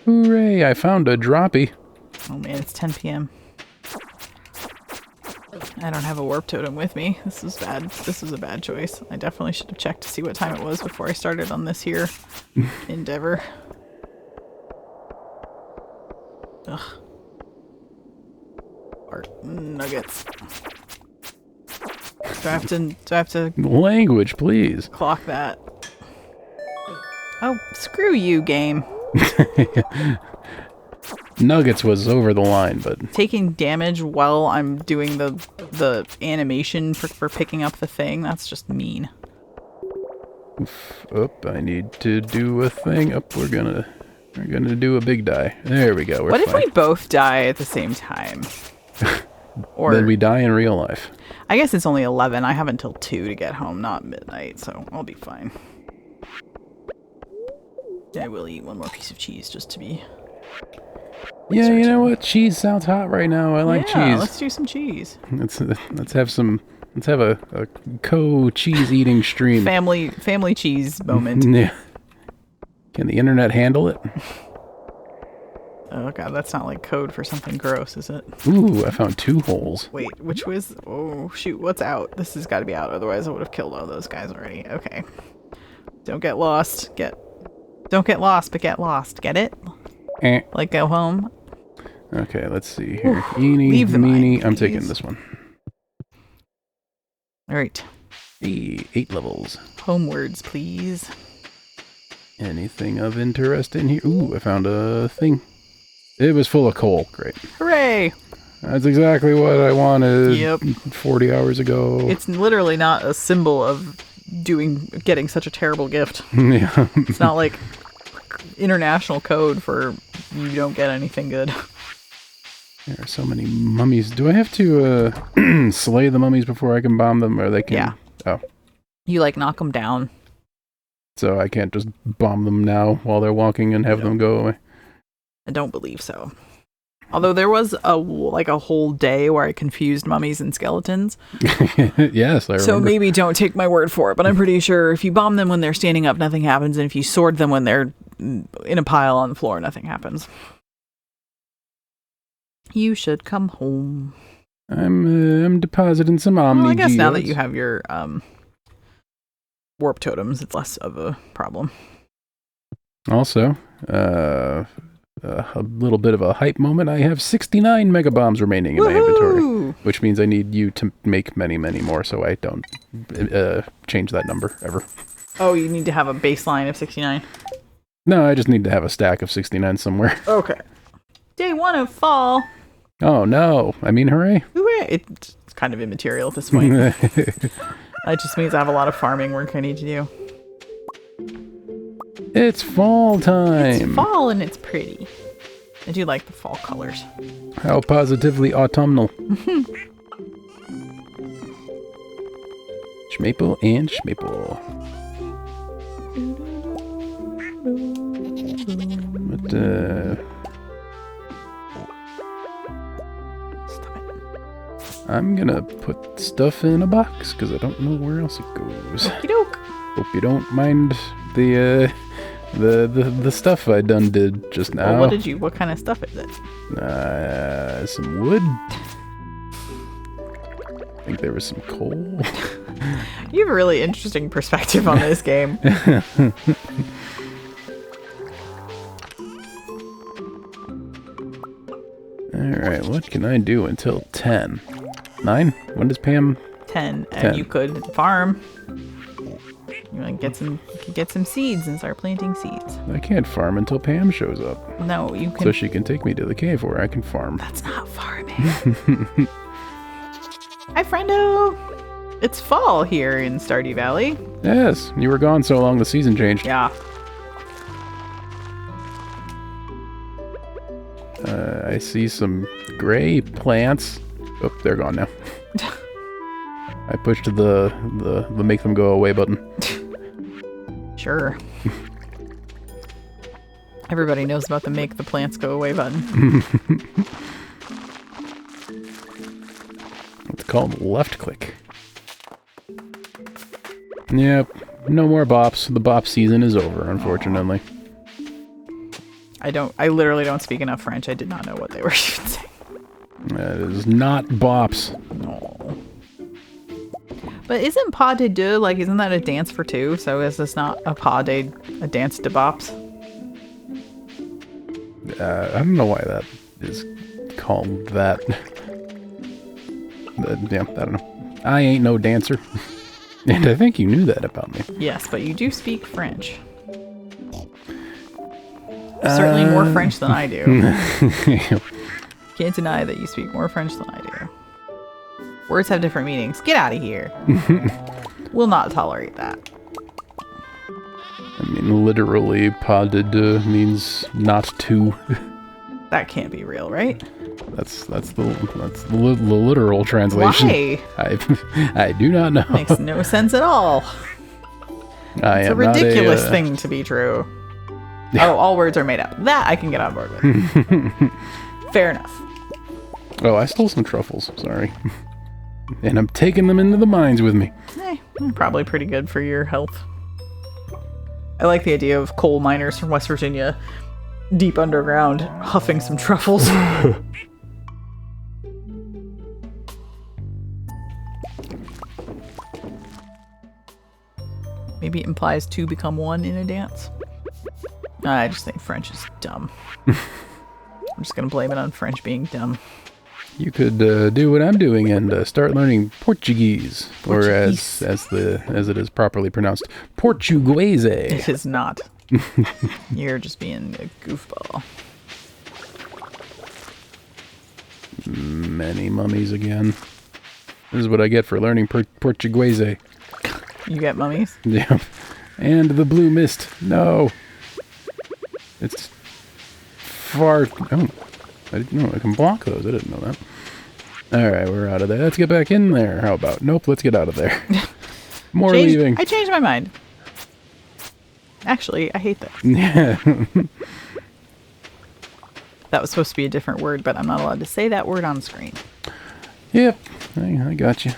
Hooray, I found a droppy. Oh man, it's 10 p.m. I don't have a warp totem with me. This is bad. This is a bad choice. I definitely should have checked to see what time it was before I started on this here endeavor. Ugh. Art nuggets. Do I have to Language, please. clock that? Oh, screw you, game. Nuggets was over the line, but Taking damage while I'm doing the animation for picking up the thing, that's just mean. Oop, I need to do a thing. Up, we're gonna do a big die. There we go. We're What fine. if we both die at the same time? Or Then we die in real life. I guess it's only 11. I have until 2 to get home, not midnight, so I'll be fine. I will eat one more piece of cheese just to be... Yeah, you know what? Cheese sounds hot right now. I like Yeah, cheese. let's do some cheese. Let's have a co-cheese eating stream. Family cheese moment. Yeah. Can the internet handle it? Oh god, that's not like code for something gross, is it? Ooh, I found 2 holes. Wait, which was... Oh, shoot, what's out? This has got to be out, otherwise I would have killed all those guys already. Okay. Don't get lost. Don't get lost, but get lost. Get it? Like go home? Okay, let's see here. Eeny, Leave the meeny. mine, I'm taking please. this one. Alright. 8 levels. Homewards, please. Anything of interest in here? Ooh, I found a thing. It was full of coal. Great. Hooray! That's exactly what I wanted. Yep. 40 hours ago. It's literally not a symbol of getting such a terrible gift. Yeah. It's not like international code for you don't get anything good. There are so many mummies. Do I have to slay the mummies before I can bomb them, or they can? Yeah. Oh, You like knock them down. so I can't just bomb them now while they're walking and have them go away. I don't believe so. Although there was a whole day where I confused mummies and skeletons. Yes, I remember. So maybe don't take my word for it, but I'm pretty sure if you bomb them when they're standing up, nothing happens, and if you sword them when they're in a pile on the floor, nothing happens. You should come home. I'm depositing some omni. Well, I guess now that you have your warp totems, it's less of a problem. Also, a little bit of a hype moment. I have 69 megabombs remaining in my inventory, which means I need you to make many, many more so I don't change that number ever. Oh, you need to have a baseline of 69? No, I just need to have a stack of 69 somewhere. Okay. Day 1 of fall. Oh, no. I mean, hooray. Hooray. It's kind of immaterial at this point. That just means I have a lot of farming work I need to do. It's fall time. It's fall and it's pretty. I do like the fall colors. How positively autumnal. Schmaple and schmaple. But, Stop it. I'm gonna put stuff in a box, because I don't know where else it goes. Okey doke. Hope you don't mind the The stuff I did just now. Well, what kind of stuff is it? Some wood. I think there was some coal. You have a really interesting perspective on this game. Alright, what can I do until 10? 9? When does Pam... 10, and 10. you could farm. You want to get some seeds and start planting seeds. I can't farm until Pam shows up. No, you can... So she can take me to the cave where I can farm. That's not farming. Hi, friendo! It's fall here in Stardew Valley. Yes, you were gone so long the season changed. Yeah. I see some gray plants. Oh, they're gone now. I pushed the make them go away button. Sure. Everybody knows about the make the plants go away button. It's called left click. Yep, no more bops. The bop season is over, unfortunately. I literally don't speak enough French. I did not know what they were saying. That is not bops. No. But isn't pas de deux, like, isn't that a dance for two? So is this not a dance de bops? I don't know why that is called that. Yeah, I don't know. I ain't no dancer. And I think you knew that about me. Yes, but you do speak French. Certainly more French than I do. Can't deny that you speak more French than I do. Words have different meanings. Get out of here. We'll not tolerate that. I mean, literally, pas de deux means not two. That can't be real, right? That's the literal translation. Why? I do not know. Makes no sense at all. It's a ridiculous thing to be true. Yeah. Oh, all words are made up. That I can get on board with. Fair enough. Oh, I stole some truffles. Sorry. And I'm taking them into the mines with me. Probably pretty good for your health. I like the idea of coal miners from West Virginia deep underground huffing some truffles. Maybe it implies two become one in a dance. I just think French is dumb. I'm just gonna blame it on French being dumb. You could do what I'm doing and start learning Portuguese, or as it is properly pronounced, Portuguese. It is not. You're just being a goofball. Many mummies again. This is what I get for learning Portuguese. You get mummies? Yeah. And the blue mist. No. It's far... Oh. I didn't know I can block those. I didn't know that. Alright, we're out of there. Let's get back in there. How about? Nope, let's get out of there. More leaving. I changed my mind. Actually, I hate this. Yeah. That was supposed to be a different word, but I'm not allowed to say that word on screen. Yep. I got you.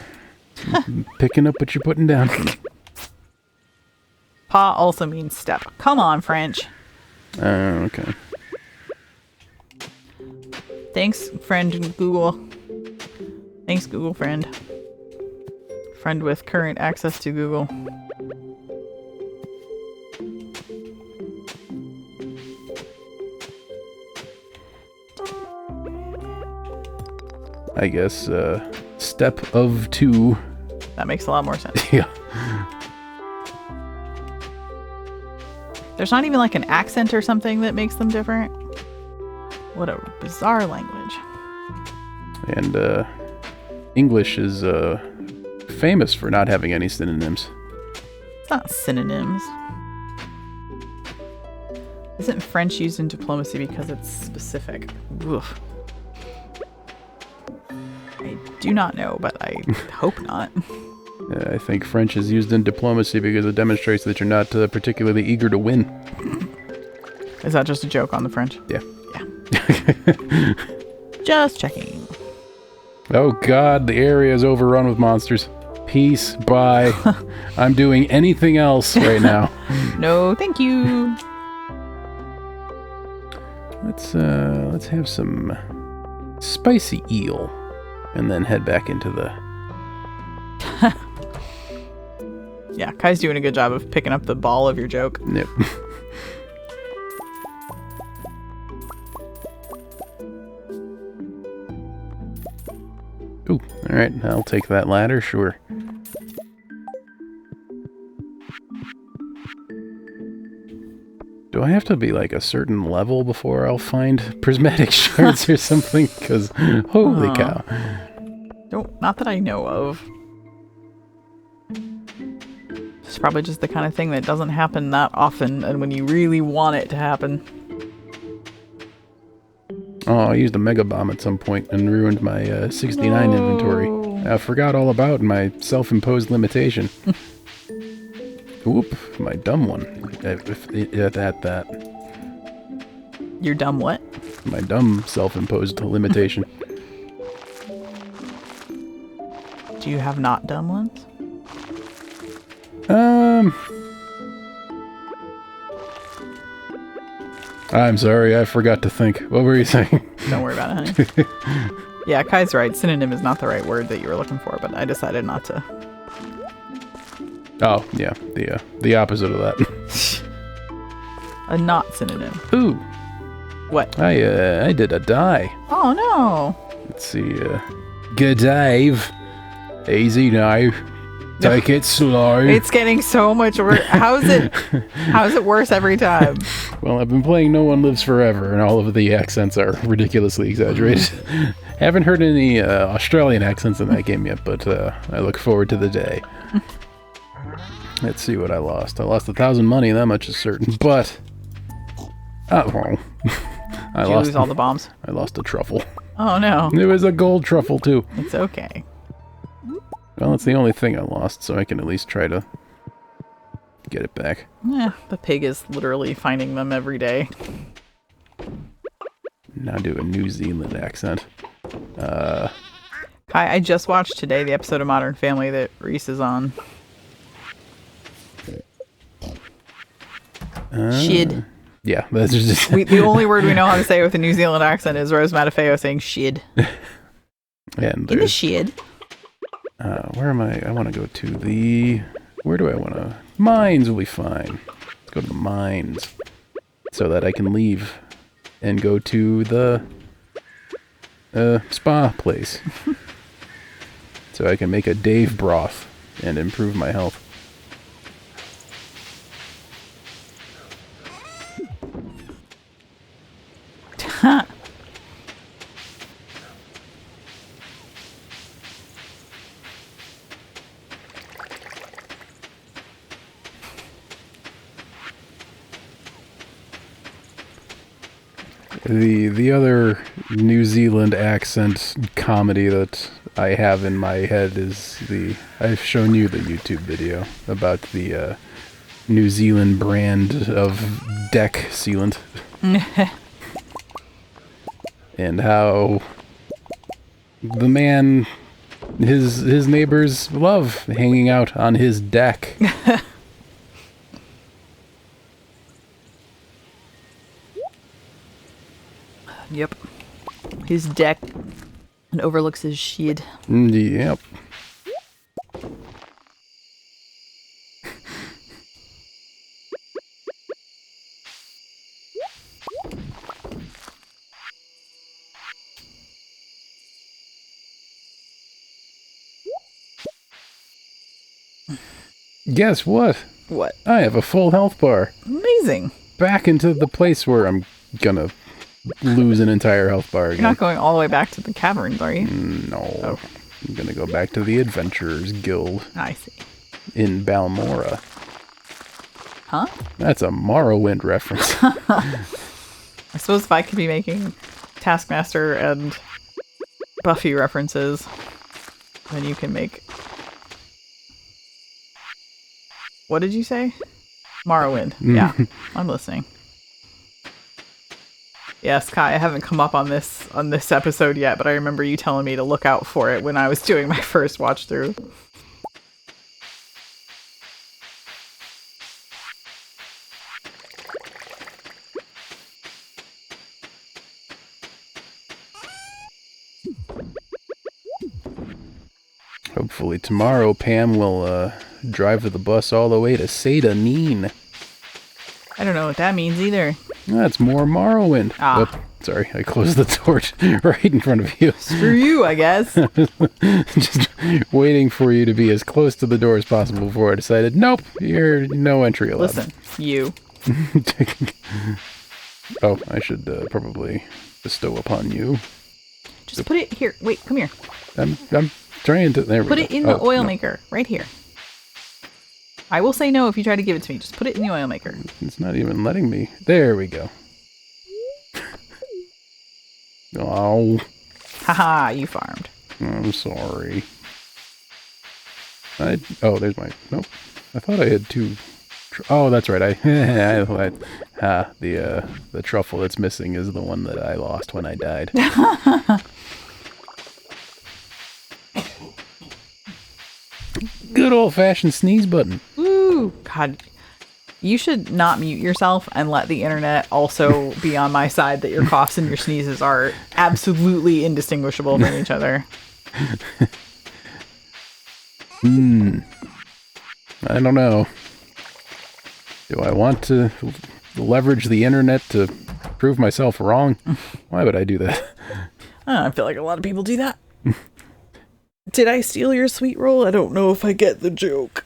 Picking up what you're putting down. Pa also means step. Come on, French. Okay. Thanks, friend Google. Thanks, Google friend. Friend with current access to Google. I guess, step of two. That makes a lot more sense. Yeah. There's not even like an accent or something that makes them different. What a bizarre language. And, English is, famous for not having any synonyms. It's not synonyms. Isn't French used in diplomacy because it's specific? Oof. I do not know, but I hope not. I think French is used in diplomacy because it demonstrates that you're not particularly eager to win. Is that just a joke on the French? Yeah. Yeah. Just checking. Oh god, the area is overrun with monsters. Peace, bye. I'm doing anything else right now. No, thank you. Let's have some spicy eel, and then head back into the. Yeah, Kai's doing a good job of picking up the ball of your joke. Yep. Ooh, all right. I'll take that ladder. Sure. Do I have to be like a certain level before I'll find prismatic shards or something? Because holy cow. Not that I know of. It's probably just the kind of thing that doesn't happen that often, and when you really want it to happen. Oh, I used a mega bomb at some point and ruined my 69 inventory. I forgot all about my self-imposed limitation. Whoop, my dumb one. At that. Your dumb what? My dumb self-imposed limitation. Do you have not dumb ones? I'm sorry, I forgot to think. What were you saying? Don't worry about it, honey. Yeah, Kai's right. Synonym is not the right word that you were looking for, but I decided not to. Oh, yeah, the opposite of that. A not synonym. Ooh. What? I did a die. Oh, no. Let's see, good Dave. Easy now. Take it slow. It's getting so much worse. How is it worse every time? Well, I've been playing No One Lives Forever, and all of the accents are ridiculously exaggerated. Haven't heard any Australian accents in that game yet, but I look forward to the day. Let's see what I lost. I lost 1,000 money, that much is certain, but... Oh, well. Did you lose all the bombs? I lost a truffle. Oh, no. It was a gold truffle, too. It's okay. Well, it's the only thing I lost, so I can at least try to get it back. Yeah, the pig is literally finding them every day. Now do a New Zealand accent. Kai, I just watched today the episode of Modern Family that Reese is on. Shid. Yeah, that's just... The only word we know how to say with a New Zealand accent is Rose Matafeo saying shid. And in the shid. Where am I? I want to go to the... Where do I want to... Mines will be fine. Let's go to the mines. So that I can leave and go to the spa place. So I can make a Dave broth and improve my health. The other New Zealand accent comedy that I have in my head is I've shown you the YouTube video about the New Zealand brand of deck sealant. And how the man, his neighbors love hanging out on his deck. Yep. His deck and overlooks his shed. Yep. Guess what? What? I have a full health bar. Amazing. Back into the place where I'm gonna lose an entire health bar again. You're not going all the way back to the caverns, are you? No. Okay. I'm gonna go back to the Adventurers Guild. I see. In Balmora. Huh? That's a Morrowind reference. I suppose if I could be making Taskmaster and Buffy references, then you can make... What did you say? Morrowind. Yeah, I'm listening. Yes, Kai, I haven't come up on this episode yet, but I remember you telling me to look out for it when I was doing my first watch through. hopefully tomorrow Pam will drive the bus all the way to Satanine. I don't know what that means either. That's more Morrowind. Ah. Oop, sorry, I closed the door right in front of you. Screw you, I guess. Just waiting for you to be as close to the door as possible before I decided, nope, you're no entry allowed. Listen, you. Oh, I should probably bestow upon you. Just put it here. Wait, come here. I'm trying to. There we go. Put it in the oil maker, right here. I will say no if you try to give it to me. Just put it in the oil maker. It's not even letting me. There we go. Oh. Haha, you farmed. I'm sorry. Oh, there's my. Nope. I thought I had two. Oh, that's right. The truffle that's missing is the one that I lost when I died. Good old-fashioned sneeze button. Woo! God, you should not mute yourself and let the internet also be on my side that your coughs and your sneezes are absolutely indistinguishable from each other. I don't know. Do I want to leverage the internet to prove myself wrong? Why would I do that? I feel like a lot of people do that. Did I steal your sweet roll? I don't know if I get the joke.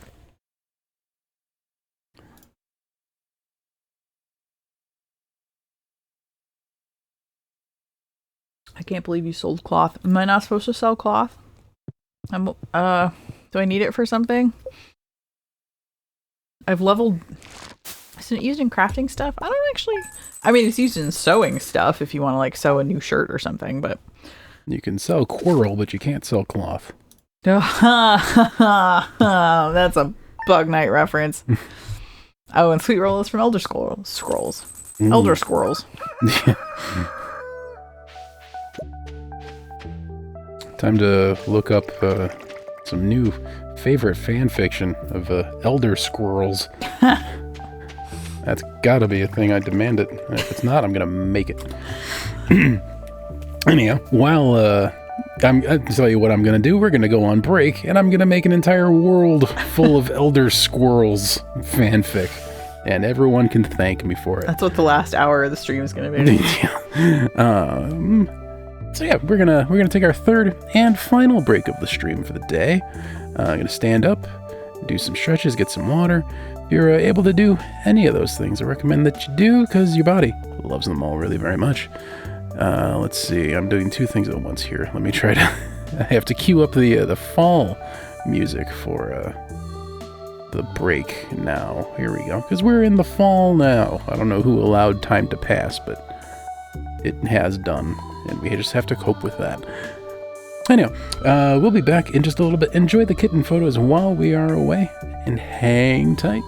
I can't believe you sold cloth. Am I not supposed to sell cloth? Do I need it for something? I've leveled... Is it used in crafting stuff? I don't actually... I mean, it's used in sewing stuff if you want to, like, sew a new shirt or something, but... You can sell coral, but you can't sell cloth. That's a Bug Night reference. Oh, and Sweet Roll is from Elder Scrolls. Elder Squirrels. Time to look up some new favorite fan fiction of Elder Squirrels. That's gotta be a thing. I demand it. If it's not, I'm gonna make it. Anyhow, while I'm gonna tell you what I'm gonna do. We're gonna go on break, and I'm gonna make an entire world full of Elder Squirrels fanfic, and everyone can thank me for it. That's what the last hour of the stream is gonna be. So yeah, we're gonna take our third and final break of the stream for the day. I'm gonna stand up, do some stretches, get some water. If you're able to do any of those things, I recommend that you do, because your body loves them all really very much. Let's see, I'm doing two things at once here. Let me try to... I have to cue up the fall music for the break now. Here we go, because we're in the fall now. I don't know who allowed time to pass, but it has done, and we just have to cope with that. Anyhow, we'll be back in just a little bit. Enjoy the kitten photos while we are away, and hang tight.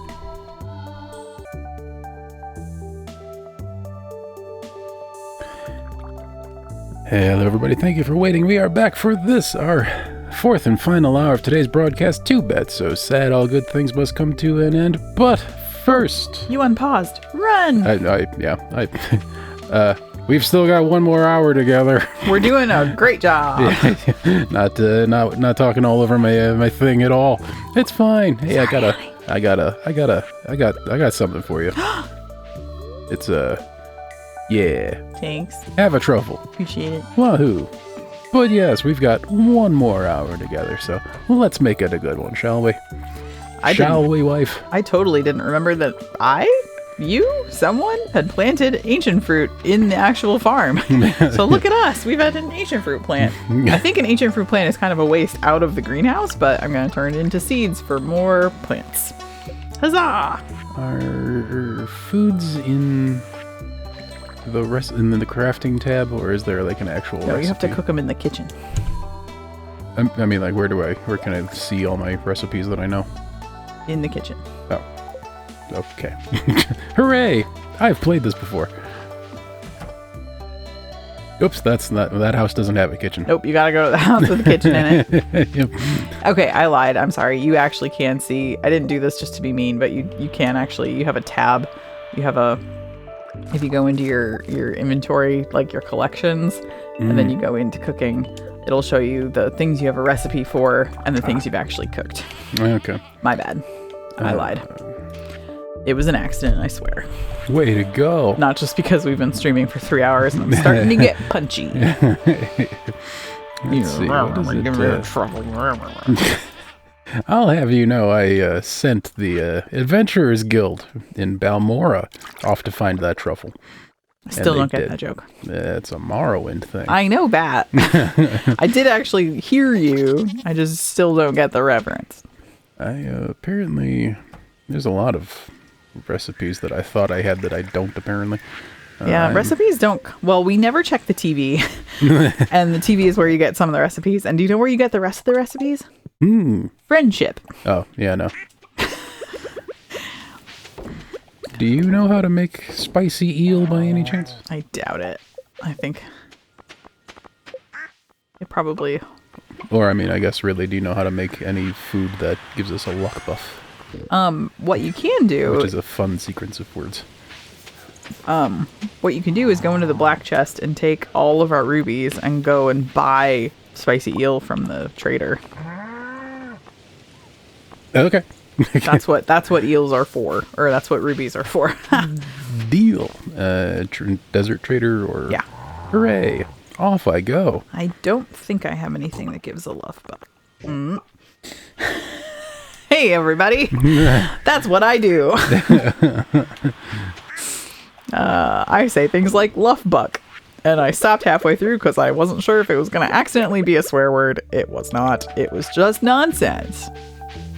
Hello everybody, thank you for waiting. We are back for this, our fourth and final hour of today's broadcast. Too bad, so sad, all good things must come to an end. But first... You unpaused. Run! We've still got one more hour together. We're doing a great job. Not talking all over my thing at all. It's fine. Hey, I got something for you. It's yeah. Thanks. Have a truffle. Appreciate it. Wahoo. But yes, we've got one more hour together, so let's make it a good one, shall we? Shall we, wife? I totally didn't remember that someone had planted ancient fruit in the actual farm. So look at us. We've had an ancient fruit plant. I think an ancient fruit plant is kind of a waste out of the greenhouse, but I'm going to turn it into seeds for more plants. Huzzah! Are foods in the crafting tab, or is there like an actual recipe? You have to cook them in the kitchen. I mean, like, where can I see all my recipes that I know? In the kitchen. Oh. Okay. Hooray! I've played this before. Oops, that house doesn't have a kitchen. Nope, you gotta go to the house with a kitchen in it. Yep. Okay, I lied. I'm sorry. You actually can see. I didn't do this just to be mean, but you can actually. You have a tab. You have if you go into your inventory, like your collections, and then you go into cooking, It'll show you the things you have a recipe for and the things you've actually cooked. Okay. My bad. I lied. It was an accident, I swear. Way to go. Not just because we've been streaming for 3 hours and I'm starting to get punchy. Let's see, what does it I'll have you know I sent the Adventurers Guild in Balmora off to find that truffle. I still don't get that joke. It's a Morrowind thing. I know that. I did actually hear you. I just still don't get the reference. Apparently, there's a lot of recipes that I thought I had that I don't, apparently. Yeah, recipes don't... Well, we never check the TV. And the TV is where you get some of the recipes. And do you know where you get the rest of the recipes? Friendship. Oh, yeah, no. Do you know how to make spicy eel by any chance? I doubt it. I think it probably... Or, I mean, I guess really, do you know how to make any food that gives us a luck buff? What you can do... Which is a fun sequence of words. What you can do is go into the black chest and take all of our rubies and go and buy spicy eel from the trader. Okay. That's what eels are for, or that's what rubies are for. Deal. Desert trader or... Yeah. Hooray. Off I go. I don't think I have anything that gives a luck buff. Hey, everybody. That's what I do. I say things like luff buck. And I stopped halfway through because I wasn't sure if it was going to accidentally be a swear word. It was not. It was just nonsense.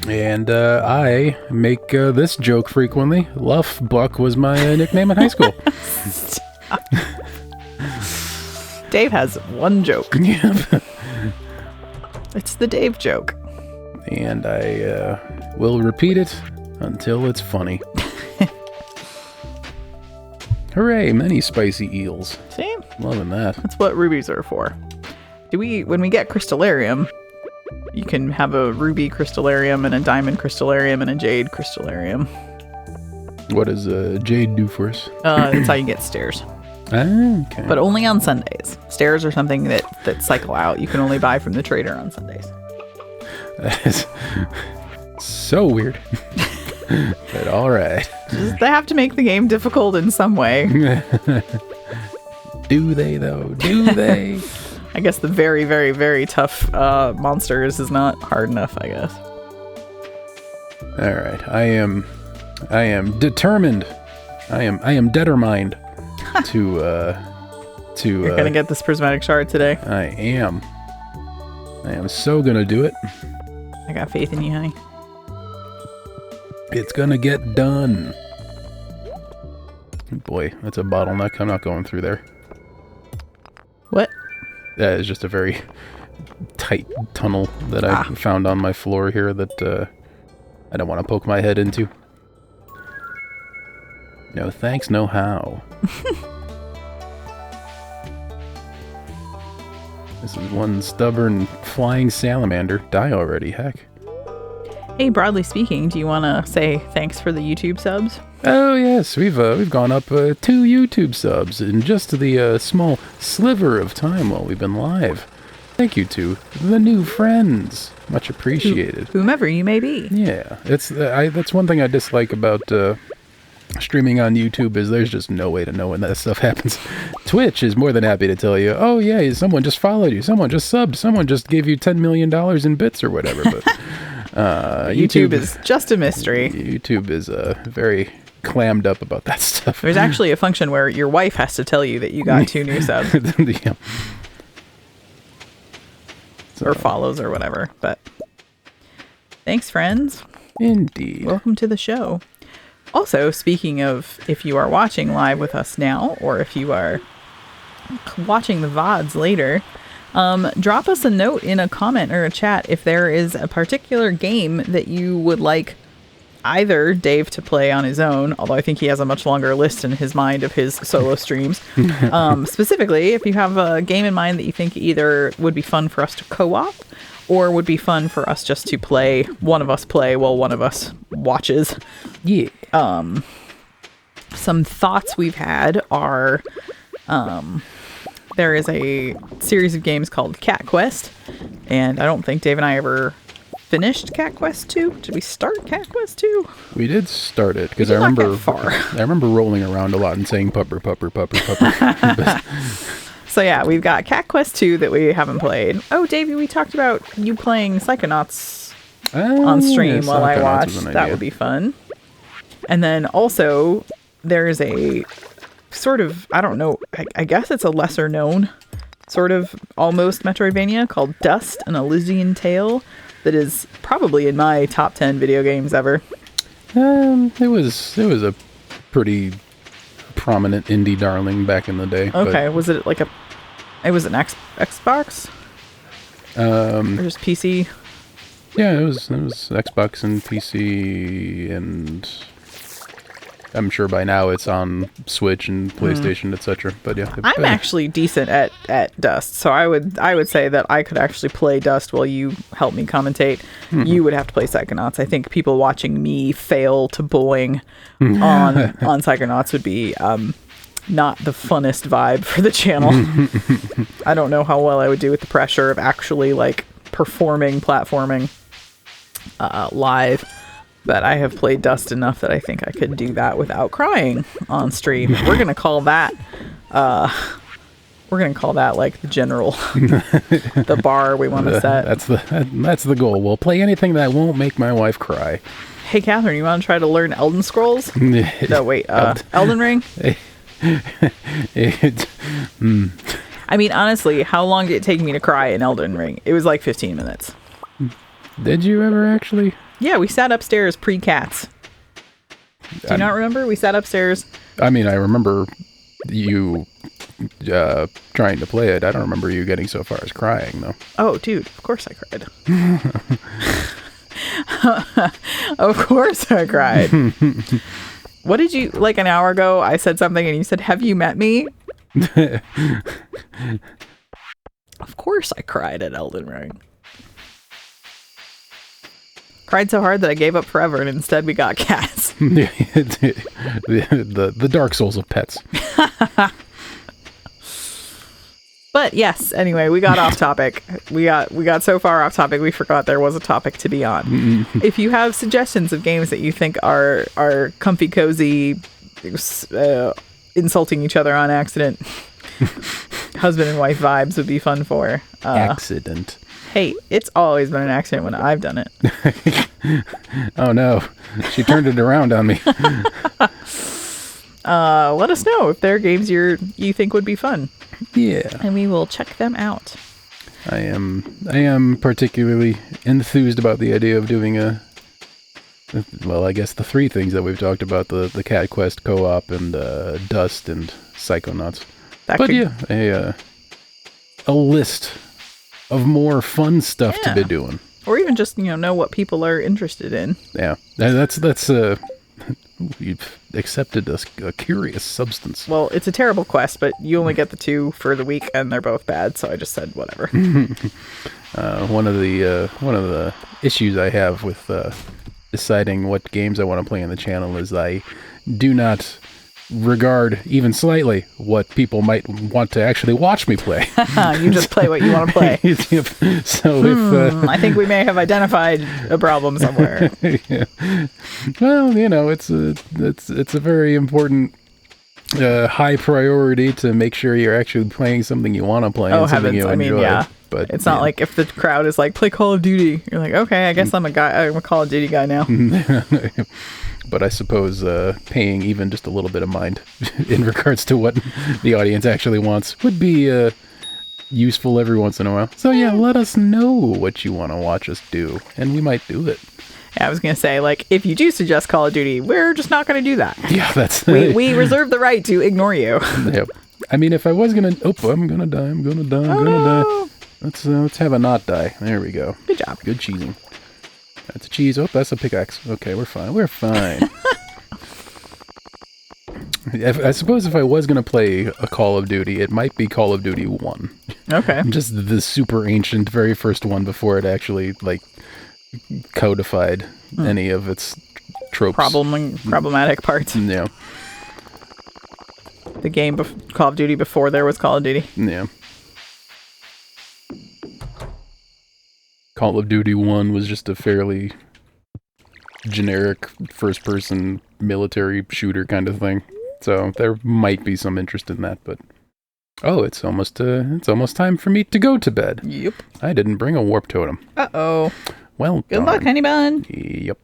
And I make this joke frequently. Luff Buck was my nickname in high school. Dave has one joke. Yep. It's the Dave joke. And I will repeat it until it's funny. Hooray, many spicy eels. See? Loving that. That's what rubies are for. When we get crystallarium, you can have a ruby crystallarium and a diamond crystallarium and a jade crystallarium. What does jade do for us? That's how you get stairs. Okay. But only on Sundays. Stairs are something that cycle out. You can only buy from the trader on Sundays. That is so weird. But all right. They have to make the game difficult in some way. Do they, though? Do they? I guess the very, very, very tough monsters is not hard enough, I guess. All right. I am determined. I am determined to You're gonna get this prismatic shard today. I am so gonna do it. I got faith in you, honey. It's gonna get done. Boy, that's a bottleneck. I'm not going through there. What? That is just a very tight tunnel that I found on my floor here that I don't want to poke my head into. No thanks, no how. This is one stubborn flying salamander. Die already, heck. Hey, broadly speaking, do you want to say thanks for the YouTube subs? Oh yes, we've gone up 2 YouTube subs in just the small sliver of time while we've been live. Thank you to the new friends, much appreciated. Whomever you may be. Yeah, that's one thing I dislike about streaming on YouTube is there's just no way to know when that stuff happens. Twitch is more than happy to tell you, oh yeah, someone just followed you, someone just subbed, someone just gave you $10 million in bits or whatever. But YouTube is just a mystery. YouTube is very clammed up about that stuff. There's actually a function where your wife has to tell you that you got 2 new subs. Yeah. Or follows or whatever. But thanks, friends. Indeed. Welcome to the show. Also, speaking of if you are watching live with us now, or if you are watching the VODs later, drop us a note in a comment or a chat if there is a particular game that you would like either Dave to play on his own, although I think he has a much longer list in his mind of his solo streams. Specifically, if you have a game in mind that you think either would be fun for us to co-op or would be fun for us just to play, one of us play while one of us watches. Yeah. Some thoughts we've had are there is a series of games called Cat Quest, and I don't think Dave and I ever finished Cat Quest 2. Did we start Cat Quest 2? We did start it because I not remember get far. I remember rolling around a lot and saying pupper, pupper, pupper, pupper. So yeah, we've got Cat Quest 2 that we haven't played. Oh, Davey, we talked about you playing Psychonauts on stream while I watched. That would be fun. And then also, there's a sort of, I don't know, I guess it's a lesser known sort of almost Metroidvania called Dust, an Elysian Tale, that is probably in my top 10 video games ever. It was a pretty prominent indie darling back in the day. Okay, was it like it was an Xbox? Or just PC? Yeah, it was Xbox and PC, and I'm sure by now it's on Switch and PlayStation, etc. But yeah, I'm actually decent at Dust, so I would say that I could actually play Dust while you help me commentate. You would have to play Psychonauts. I think people watching me fail to boing on Psychonauts would be not the funnest vibe for the channel. I don't know how well I would do with the pressure of actually like performing platforming live. But I have played Dust enough that I think I could do that without crying on stream. We're gonna call that like the general the bar we want to set. That's the goal. We'll play anything that won't make my wife cry. Hey Catherine, you want to try to learn Elden Scrolls? No, wait, Elden Ring? I mean, honestly, how long did it take me to cry in Elden Ring? It was like 15 minutes. Did you ever actually? Yeah, we sat upstairs pre-cats. Do you not remember? We sat upstairs. I mean, I remember you trying to play it. I don't remember you getting so far as crying, though. Oh, dude, of course I cried. Of course I cried. What did you, like an hour ago, I said something and you said, "Have you met me?" Of course I cried at Elden Ring. Cried so hard that I gave up forever, and instead we got cats. the Dark Souls of pets. But yes, anyway, we got off topic. We got so far off topic we forgot there was a topic to be on. If you have suggestions of games that you think are comfy, cozy, insulting each other on accident, husband and wife vibes would be fun for. Accident. Hey, it's always been an accident when I've done it. Oh no, she turned it around on me. Let us know if there are games you think would be fun. Yeah. And we will check them out. I am particularly enthused about the idea of doing I guess the three things that we've talked about, the Cat Quest co-op and Dust and Psychonauts. A list of more fun stuff to be doing. Or even just, know what people are interested in. Yeah. That's you've accepted a curious substance. Well, it's a terrible quest, but you only get the 2 for the week and they're both bad, so I just said whatever. One of the issues I have with deciding what games I want to play on the channel is I do not regard even slightly what people might want to actually watch me play. You just play what you want to play. So if I think we may have identified a problem somewhere. Yeah. Well, it's a very important high priority to make sure you're actually playing something you want to play and something you enjoy. Yeah. But it's not like if the crowd is like, play Call of Duty, you're like, okay, I guess I'm a Call of Duty guy now. But I suppose paying even just a little bit of mind in regards to what the audience actually wants would be useful every once in a while. So yeah, let us know what you want to watch us do, and we might do it. Yeah, I was going to say, like, if you do suggest Call of Duty, we're just not going to do that. Yeah, that's... We reserve the right to ignore you. Yep. I mean, if I was going to... Oh, I'm going to die. Let's have a not die. There we go. Good job. Good cheesing. That's a cheese. Oh, that's a pickaxe. Okay, we're fine. I suppose if I was going to play a Call of Duty, it might be Call of Duty 1. Okay. Just the super ancient, very first one before it actually, codified any of its tropes. Problematic parts. Yeah. the game Call of Duty before there was Call of Duty. Yeah. Call of Duty 1 was just a fairly generic first-person military shooter kind of thing. So there might be some interest in that, but... Oh, it's almost time for me to go to bed. Yep. I didn't bring a warp totem. Uh-oh. Well, good luck, honey bun. Yep.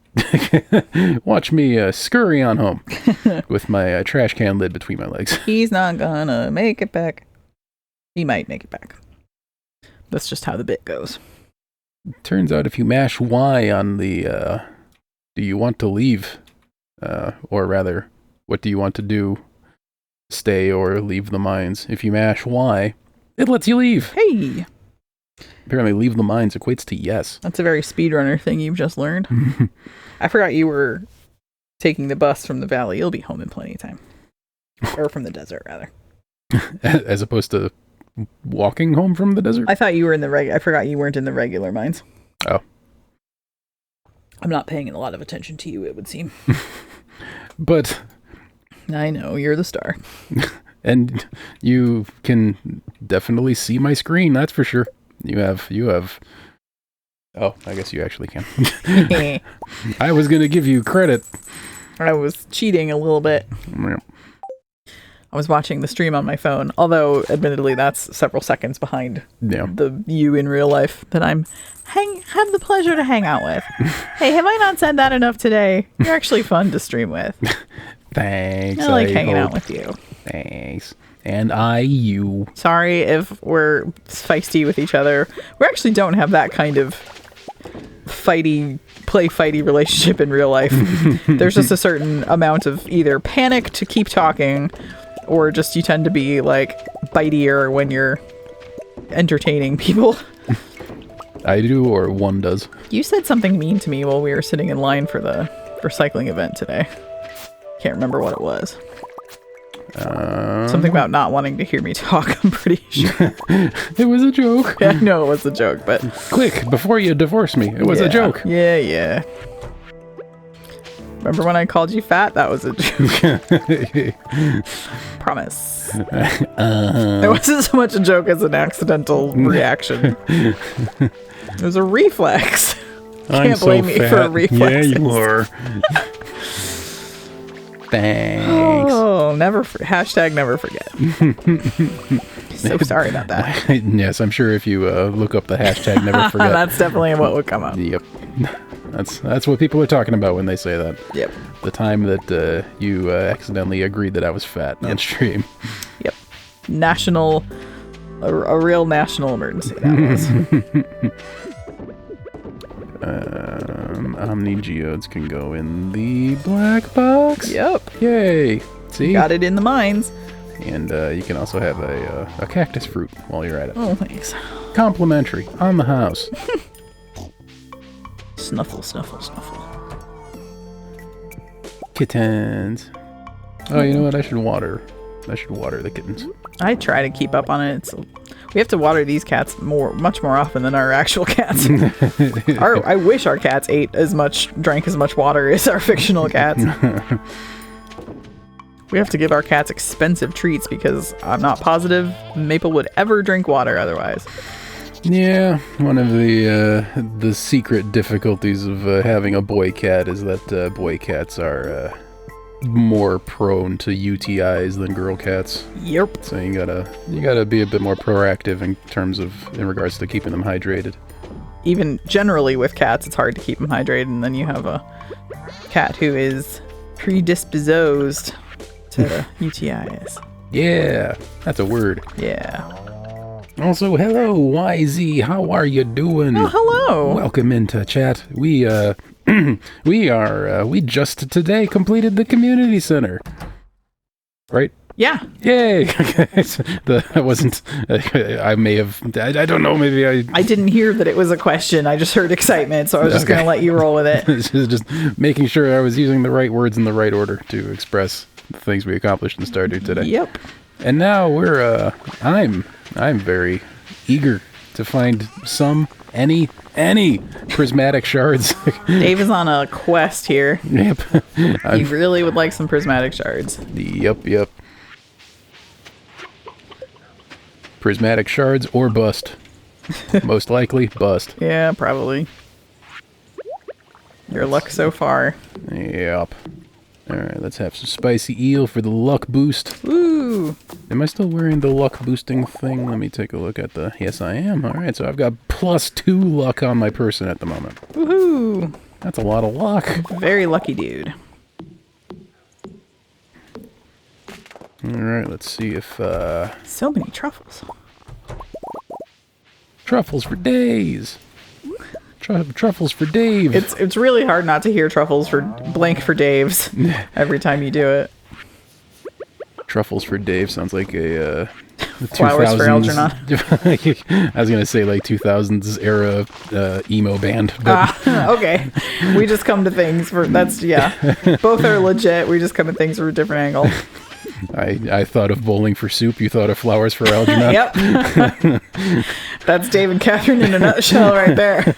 Watch me scurry on home with my trash can lid between my legs. He's not gonna make it back. He might make it back. That's just how the bit goes. Turns out if you mash Y on the, do you want to leave? Or rather, what do you want to do? Stay or leave the mines. If you mash Y, it lets you leave. Hey! Apparently leave the mines equates to yes. That's a very speedrunner thing you've just learned. I forgot you were taking the bus from the valley. You'll be home in plenty of time. Or from the desert, rather. As opposed to walking home from the desert? I thought you were in the I forgot you weren't in the regular mines. Oh. I'm not paying a lot of attention to you, it would seem. But... I know, you're the star. And you can definitely see my screen, that's for sure. You have... Oh, I guess you actually can. I was going to give you credit. I was cheating a little bit. I was watching the stream on my phone, although admittedly that's several seconds behind the you in real life that I'm have the pleasure to hang out with. Hey, have I not said that enough today? You're actually fun to stream with. Thanks. I like hanging out with you. Thanks. And you. Sorry if we're feisty with each other. We actually don't have that kind of play-fighty relationship in real life. There's just a certain amount of either panic to keep talking, or just you tend to be like bitier when you're entertaining people. I do, or one does. You said something mean to me while we were sitting in line for the recycling event today. Can't remember what it was. Something about not wanting to hear me talk, I'm pretty sure. It was a joke. Yeah, I know it was a joke, but... Quick, before you divorce me, it was a joke. Yeah. Remember when I called you fat? That was a joke. Promise. It wasn't so much a joke as an accidental reaction. It was a reflex. Can't blame me for a reflex. Yeah, you are. Thanks. Oh, never forget. So sorry about that. Yes, I'm sure if you look up the hashtag never forget. That's definitely what would come up. Yep. That's what people are talking about when they say that. Yep. The time that you accidentally agreed that I was fat on stream. Yep. A real national emergency that was. Omni geodes can go in the black box. Yep. Yay. See? Got it in the mines. And you can also have a cactus fruit while you're at it. Oh, thanks. Complimentary on the house. Snuffle, snuffle, snuffle. Kittens. Oh, you know what? I should water the kittens. I try to keep up on it. We have to water these cats much more often than our actual cats. I wish our cats drank as much water as our fictional cats. We have to give our cats expensive treats because I'm not positive Maple would ever drink water otherwise. Yeah, one of the secret difficulties of having a boy cat is that boy cats are more prone to UTIs than girl cats. Yep. So you gotta be a bit more proactive in regards to keeping them hydrated. Even generally with cats, it's hard to keep them hydrated, and then you have a cat who is predisposed to UTIs. Yeah, that's a word. Yeah. Also, hello, YZ. How are you doing? Oh, hello. Welcome into chat. We just today completed the community center. Right? Yeah. Yay! That wasn't. I may have. I don't know. Maybe I didn't hear that it was a question. I just heard excitement, so I was just going to let you roll with it. Just making sure I was using the right words in the right order to express the things we accomplished in Stardew today. Yep. And now I'm very eager to find any prismatic shards. Dave is on a quest here. Yep. He really would like some prismatic shards. Yep. Prismatic shards or bust. Most likely, bust. Yeah, probably. Your luck so far. Yep. Alright, let's have some spicy eel for the luck boost. Woo! Am I still wearing the luck boosting thing? Let me take a look at the... Yes, I am. Alright, so I've got +2 luck on my person at the moment. Woohoo! That's a lot of luck. Very lucky dude. Alright, let's see if... So many truffles. Truffles for days! Truffles for Dave! It's really hard not to hear truffles for blank for Dave's every time you do it. Truffles for Dave sounds like a... Flowers for Algernon. I was gonna say like 2000s era emo band. But Okay. We just come to things for... That's, yeah. Both are legit. We just come at things from a different angle. I thought of bowling for soup. You thought of flowers for Algernon. Yep. That's Dave and Catherine in a nutshell right there.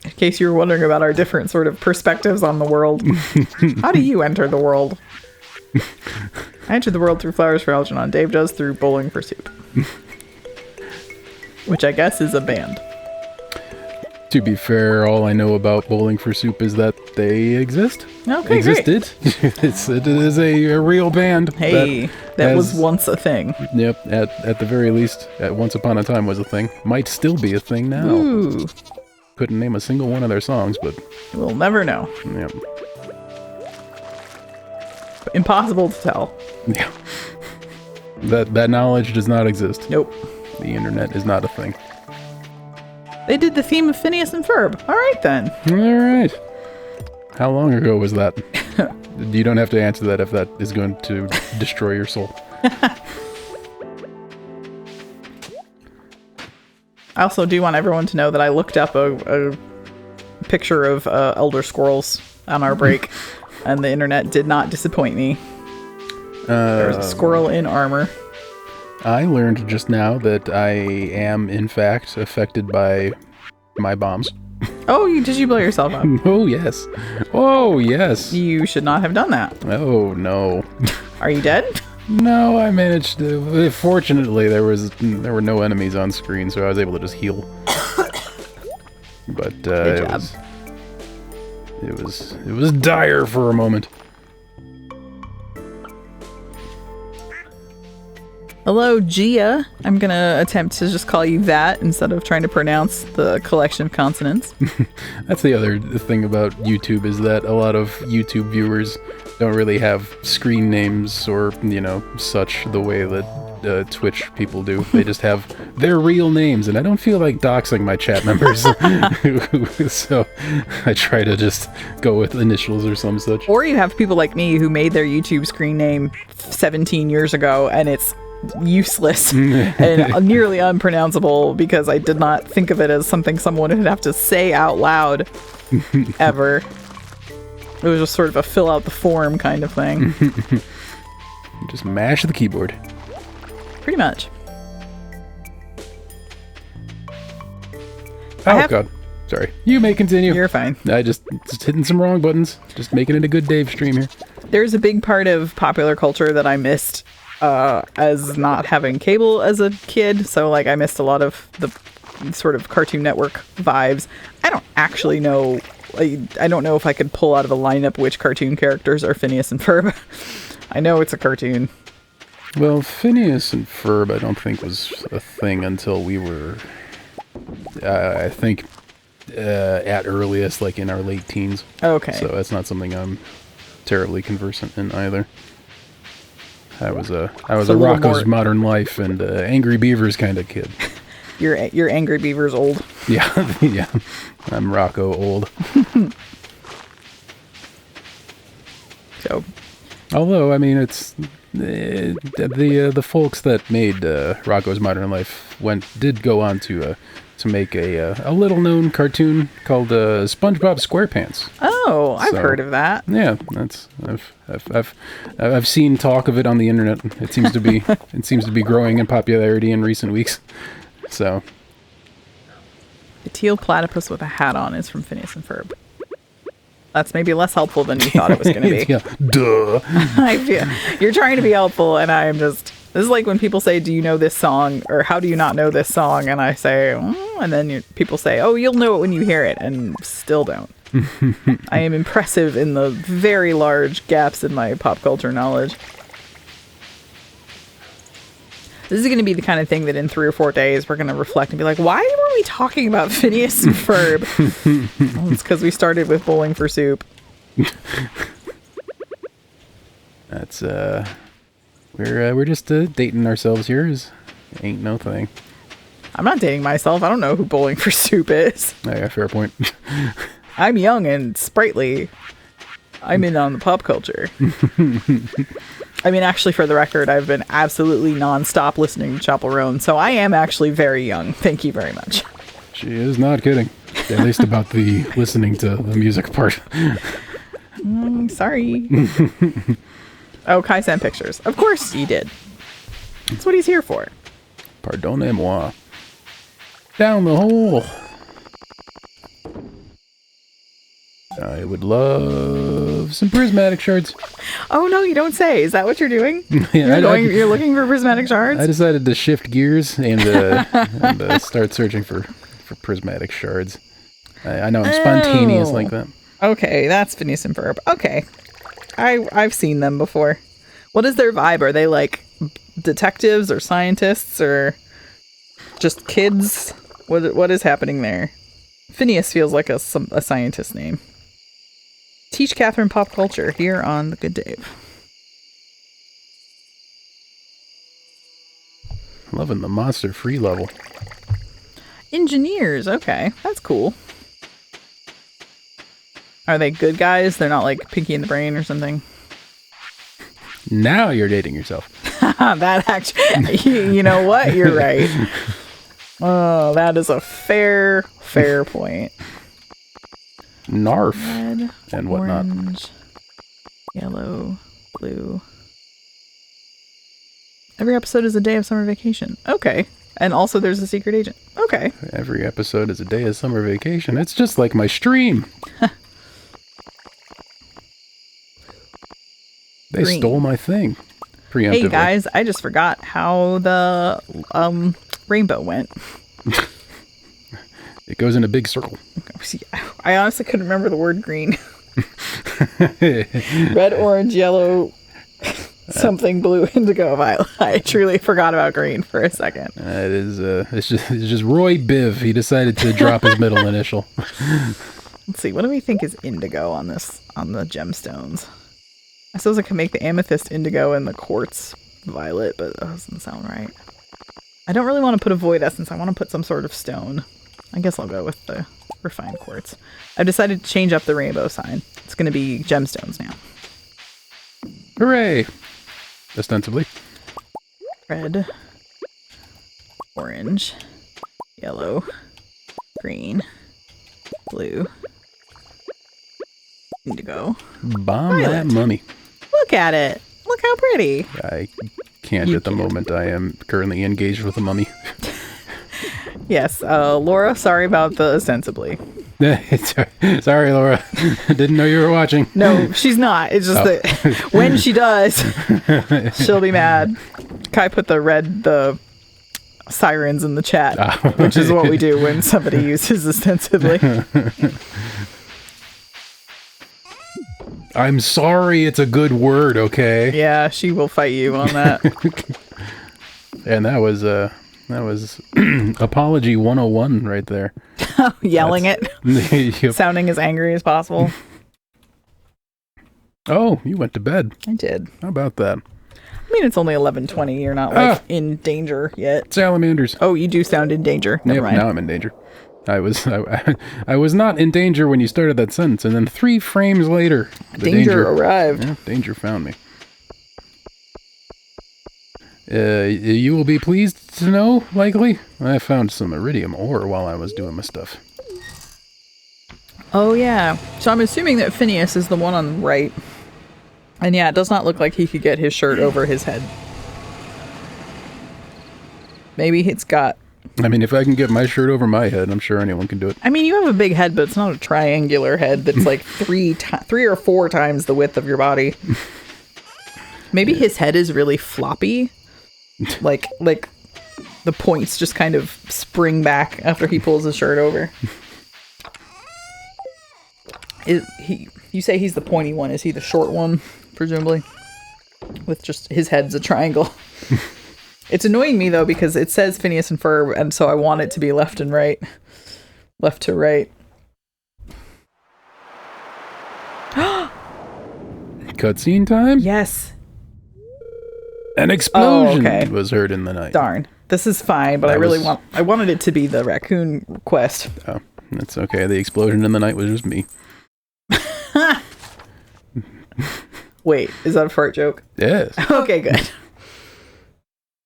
In case you were wondering about our different sort of perspectives on the world. How do you enter the world? I entered the world through flowers for Algernon. Dave does through bowling for soup. Which I guess is a band. To be fair, all I know about bowling for soup is that they exist. Okay, existed. great. It is a real band. Hey, that was once a thing. Yep, at the very least, at once upon a time was a thing. Might still be a thing now. Ooh. Couldn't name a single one of their songs, but... We'll never know. Yeah. Impossible to tell. Yeah. That knowledge does not exist. Nope. The internet is not a thing. They did the theme of Phineas and Ferb. All right, then. All right. How long ago was that? You don't have to answer that if that is going to destroy your soul. I also do want everyone to know that I looked up a picture of elder squirrels on our break, and the internet did not disappoint me. There was a squirrel in armor. I learned just now that I am, in fact, affected by my bombs. Oh, did you blow yourself up? Oh, yes. Oh, yes. You should not have done that. Oh, no. Are you dead? No, I managed to... Fortunately, there were no enemies on screen, so I was able to just heal. But Good job. it was dire for a moment. Hello, Gia. I'm going to attempt to just call you that instead of trying to pronounce the collection of consonants. That's the other thing about YouTube, is that a lot of YouTube viewers don't really have screen names or, such the way that Twitch people do. They just have their real names, and I don't feel like doxing my chat members. So I try to just go with initials or some such. Or you have people like me who made their YouTube screen name 17 years ago, and it's useless and nearly unpronounceable because I did not think of it as something someone would have to say out loud ever. It was just sort of a fill out the form kind of thing. Just mash the keyboard. Pretty much. Oh, God. Sorry. You may continue. You're fine. I just hitting some wrong buttons. Just making it a good Dave stream here. There's a big part of popular culture that I missed as not having cable as a kid. So, like, I missed a lot of the sort of Cartoon Network vibes. I don't actually know. I don't know if I could pull out of a lineup which cartoon characters are Phineas and Ferb. I know it's a cartoon. Well, Phineas and Ferb I don't think was a thing until we were, I think, at earliest, like in our late teens. Okay. So that's not something I'm terribly conversant in either. I was a Rocko's Modern Life and Angry Beavers kind of kid. You're Angry Beavers old. Yeah, yeah. I'm Rocco old. So, although I mean, it's the folks that made Rocko's Modern Life did go on to make a little known cartoon called SpongeBob SquarePants. Oh, I've heard of that. Yeah, that's I've seen talk of it on the internet. It seems to be growing in popularity in recent weeks. So, the teal platypus with a hat on is from Phineas and Ferb. That's maybe less helpful than you thought it was going to be. Yeah, duh. I feel you're trying to be helpful, and I am just This is like when people say, do you know this song? Or how do you not know this song? And I say, and then people say, oh, you'll know it when you hear it. And still don't. I am impressive in the very large gaps in my pop culture knowledge. This is going to be the kind of thing that in 3 or 4 days we're going to reflect and be like, why were we talking about Phineas and Ferb? Well, it's because we started with Bowling for Soup. That's we're just dating ourselves here. Ain't no thing. I'm not dating myself. I don't know who Bowling for Soup is. Yeah, fair point. I'm young and sprightly. I'm in on the pop culture. I mean, actually, for the record, I've been absolutely nonstop listening to Chapel Roan, so I am actually very young. Thank you very much. She is not kidding. At least about the listening to the music part. Sorry. Oh, Kai sent pictures. Of course he did. That's what he's here for. Pardonnez-moi. Down the hole. I would love some prismatic shards. Oh, no, you don't say. Is that what you're doing? Yeah, you're looking for prismatic shards? I decided to shift gears and start searching for prismatic shards. I know I'm spontaneous like that. Okay, that's Phineas and Ferb. Okay. I've seen them before. What is their vibe? Are they like detectives or scientists or just kids? What is happening there? Phineas feels like a scientist name. Teach Catherine pop culture here on The Good Dave. Loving the monster free level. Engineers, okay. That's cool. Are they good guys? They're not like Pinky in the Brain or something? Now you're dating yourself. That actually, you know what? You're right. Oh, that is a fair point. Narf. Red, and whatnot. Orange, yellow, blue. Every episode is a day of summer vacation. Okay. And also there's a secret agent. Okay. Every episode is a day of summer vacation. It's just like my stream. They Green. stole my thing. Preemptively. Hey guys, I just forgot how the rainbow went. It goes in a big circle. I honestly couldn't remember the word green. Red, orange, yellow, something blue, indigo, violet. I truly forgot about green for a second. It is. It's just Roy Biv. He decided to drop his middle initial. Let's see. What do we think is indigo on the gemstones? I suppose I could make the amethyst indigo and the quartz violet, but that doesn't sound right. I don't really want to put a void essence. I want to put some sort of stone. I guess I'll go with the refined quartz. I've decided to change up the rainbow sign. It's going to be gemstones now. Hooray! Ostensibly. Red, orange, yellow, green, blue, indigo. Bomb violet. that mummy. Look at it. Look how pretty. I can't at the moment. I am currently engaged with a mummy. Yes, Laura, sorry about the ostensibly. Sorry, Laura. Didn't know you were watching. No, she's not. It's just that when she does, she'll be mad. Kai put the sirens in the chat, which is what we do when somebody uses ostensibly. I'm sorry, it's a good word, okay? Yeah, she will fight you on that. And that was apology 101 right there. Yelling it. Yep. Sounding as angry as possible. Oh, you went to bed. I did. How about that? I mean, it's only 11:20. You're not like in danger yet. Salamanders. Oh, you do sound in danger. Never mind. Now I'm in danger. I was not in danger when you started that sentence, and then 3 frames later, danger arrived. Yeah, danger found me. You will be pleased to know, likely, I found some iridium ore while I was doing my stuff. Oh, yeah. So I'm assuming that Phineas is the one on the right. And yeah, it does not look like he could get his shirt over his head. Maybe it's got... I mean, if I can get my shirt over my head, I'm sure anyone can do it. I mean, you have a big head, but it's not a triangular head that's like 3 or 4 times the width of your body. Maybe his head is really floppy. like the points just kind of spring back after he pulls his shirt over. You say he's the pointy one. Is he the short one, presumably? With just his head's a triangle. It's annoying me, though, because it says Phineas and Ferb, and so I want it to be left and right. Left to right. Cutscene time? Yes. An explosion was heard in the night. Darn. This is fine, but I wanted it to be the raccoon quest. Oh, that's okay. The explosion in the night was just me. Wait, is that a fart joke? Yes. Okay, good.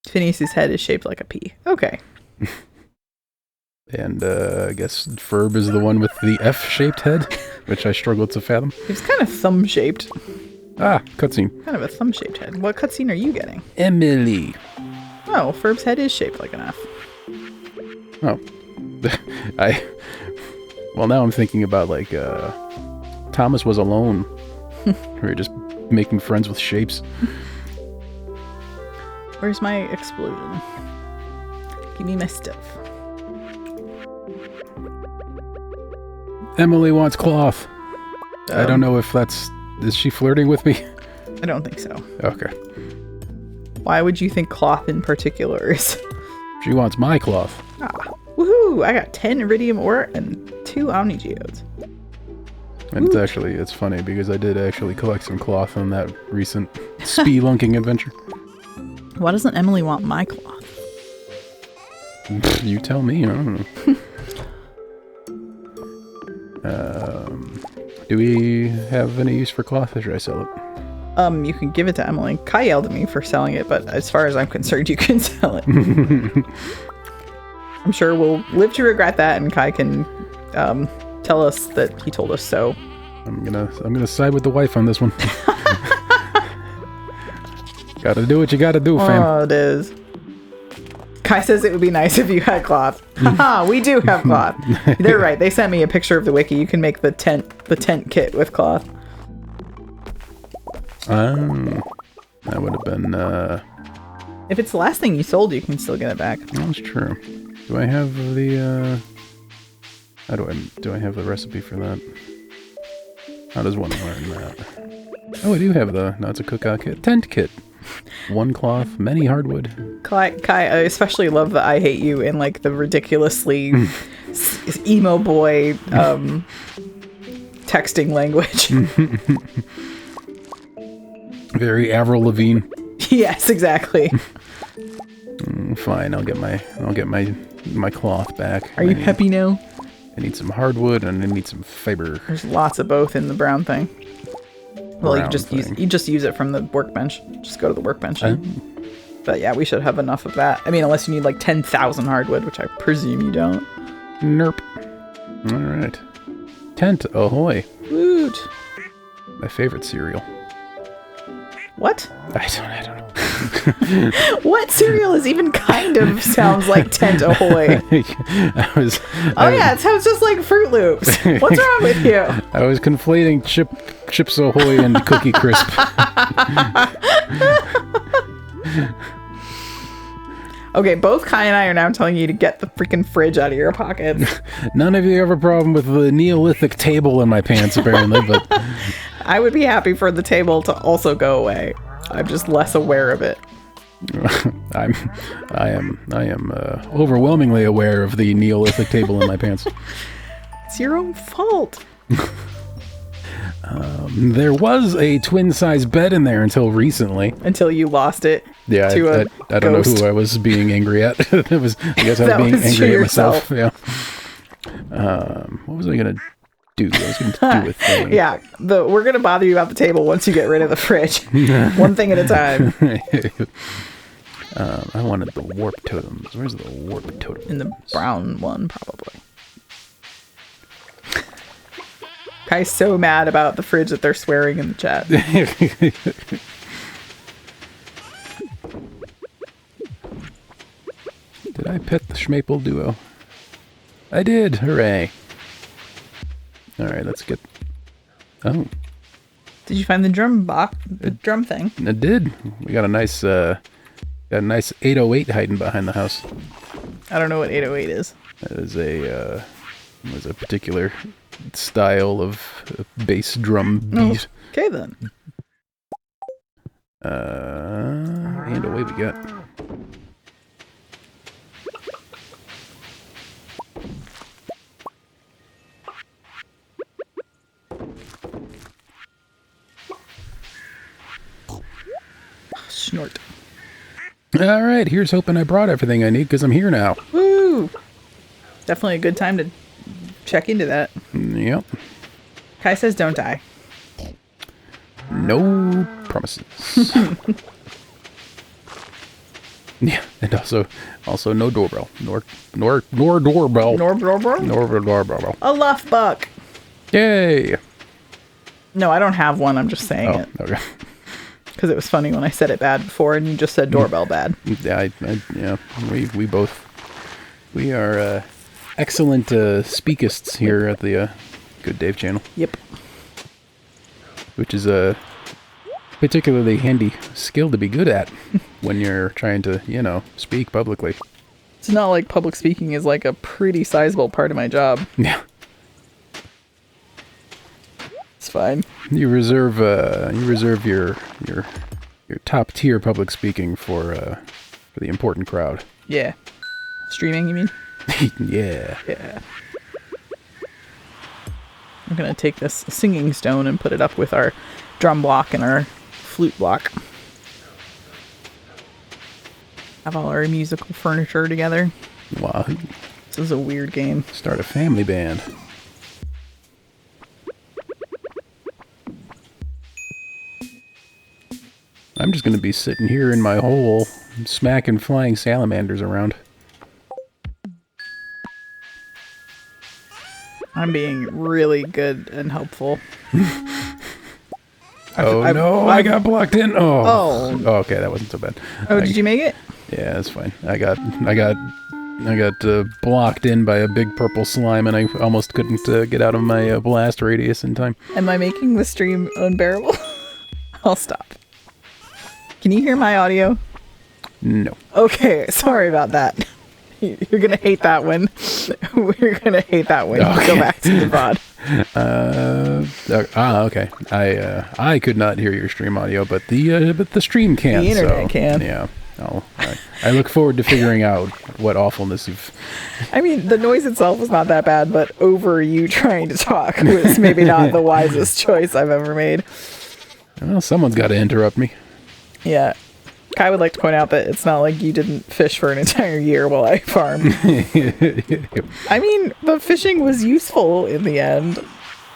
Phineas's head is shaped like a pea. Okay. And I guess Ferb is the one with the F-shaped head, which I struggle to fathom. It's kind of thumb-shaped. Ah, cutscene. Kind of a thumb-shaped head. What cutscene are you getting? Emily. Oh, Ferb's head is shaped like an F. Oh. Well, now I'm thinking about, like, Thomas Was Alone. We were just making friends with shapes. Where's my explosion? Give me my stuff. Emily wants cloth. I don't know if is she flirting with me? I don't think so. Okay. Why would you think cloth in particular is? She wants my cloth. Ah, woohoo! I got 10 iridium ore and 2 omni geodes. And it's funny because I did actually collect some cloth on that recent spelunking adventure. Why doesn't Emily want my cloth? You tell me, I don't know. Do we have any use for cloth, or should I sell it? You can give it to Emily. Kai yelled at me for selling it, but as far as I'm concerned, you can sell it. I'm sure we'll live to regret that, and Kai can tell us that he told us so. I'm gonna side with the wife on this one. Gotta do what you gotta do, fam. Oh, it is. Kai says it would be nice if you had cloth. Haha, we do have cloth. They're right. They sent me a picture of the wiki. You can make the tent kit with cloth. That would have been. If it's the last thing you sold, you can still get it back. That's true. Do I have the? How do I have the recipe for that? How does one learn that? Oh, I do have no, it's a cookout kit. Tent kit. 1 cloth, many hardwood. Kai, I especially love the I hate you in like the ridiculously emo boy texting language. Very Avril Lavigne. Yes, exactly. Fine, I'll get my cloth back. Are you happy now? I need some hardwood and I need some fiber. There's lots of both in the brown thing. Well, you just use it from the workbench. Just go to the workbench. But yeah, we should have enough of that. I mean, unless you need like 10,000 hardwood, which I presume you don't. Nerp. All right. Tent ahoy. Woot. My favorite cereal. What? I don't know. What cereal is even kind of sounds like Tent Ahoy? Yeah, it sounds just like Fruit Loops. What's wrong with you? I was conflating Chips Ahoy and Cookie Crisp. Okay, both Kai and I are now telling you to get the freaking fridge out of your pockets. None of you have a problem with the Neolithic table in my pants, apparently, but I would be happy for the table to also go away. I'm just less aware of it. I am overwhelmingly aware of the Neolithic table in my pants. It's your own fault. There was a twin-size bed in there until recently. Until you lost it. Yeah, I don't know who I was being angry at. I guess I was being angry at myself. Yeah. What was I gonna do? I was gonna do a thing. Yeah, we're gonna bother you about the table once you get rid of the fridge. One thing at a time. I wanted the warp totems. Where's the warp totem? In the brown one, probably. Kai's so mad about the fridge that they're swearing in the chat. Did I pet the Schmaple duo? I did! Hooray! Alright, let's get... Oh. Did you find the drum box? The drum thing? I did! We got a nice Got a nice 808 hiding behind the house. I don't know what 808 is. That is a particular style of bass drum beat. Okay then. And away we get. Snort. All right, here's hoping I brought everything I need because I'm here now. Woo! Definitely a good time to check into that. Yep. Kai says don't die. No promises. Yeah, and also no doorbell. Nor doorbell. Nor Doorbell. a luff buck. Yay! No, I don't have one. I'm just saying it. Okay. Because it was funny when I said it bad before and you just said doorbell bad. Yeah, we are excellent speakists here at the Good Dave channel. Yep. Which is a particularly handy skill to be good at when you're trying to, speak publicly. It's not like public speaking is like a pretty sizable part of my job. Yeah. It's fine. You reserve your top tier public speaking for the important crowd. Yeah. Streaming, you mean? Yeah. Yeah. I'm going to take this singing stone and put it up with our drum block and our flute block. Have all our musical furniture together. Wow. This is a weird game. Start a family band. I'm just going to be sitting here in my hole, smacking flying salamanders around. I'm being really good and helpful. I got blocked in. Oh. Okay, that wasn't so bad. Oh, did you make it? Yeah, that's fine. I got blocked in by a big purple slime, and I almost couldn't get out of my blast radius in time. Am I making the stream unbearable? I'll stop. Can you hear my audio? No. Okay, sorry about that. You're gonna hate that one. We're gonna hate that one. Okay. Go back to the pod. Okay. I could not hear your stream audio, but the stream can. The internet can. Yeah. I look forward to figuring out what awfulness you've... I mean, the noise itself was not that bad, but over you trying to talk was maybe not the wisest choice I've ever made. Well, someone's got to interrupt me. Yeah. Kai would like to point out that it's not like you didn't fish for an entire year while I farmed. I mean, the fishing was useful in the end.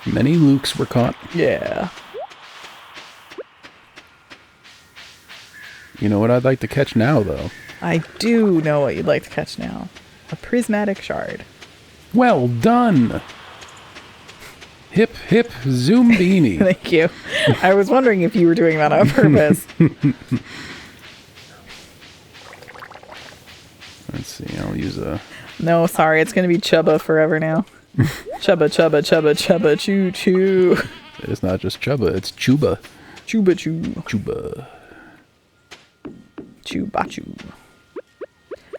Many lukes were caught. Yeah. You know what I'd like to catch now, though? I do know what you'd like to catch now. A prismatic shard. Well done! Hip, hip, zoom beanie. Thank you. I was wondering if you were doing that on purpose. Let's see, I'll use a... No, sorry, it's going to be Chubba forever now. Chubba, chubba, chubba, chubba, choo, choo. It's not just Chubba, it's Chuba. Chuba, choo. Chuba. Choo-ba-choo.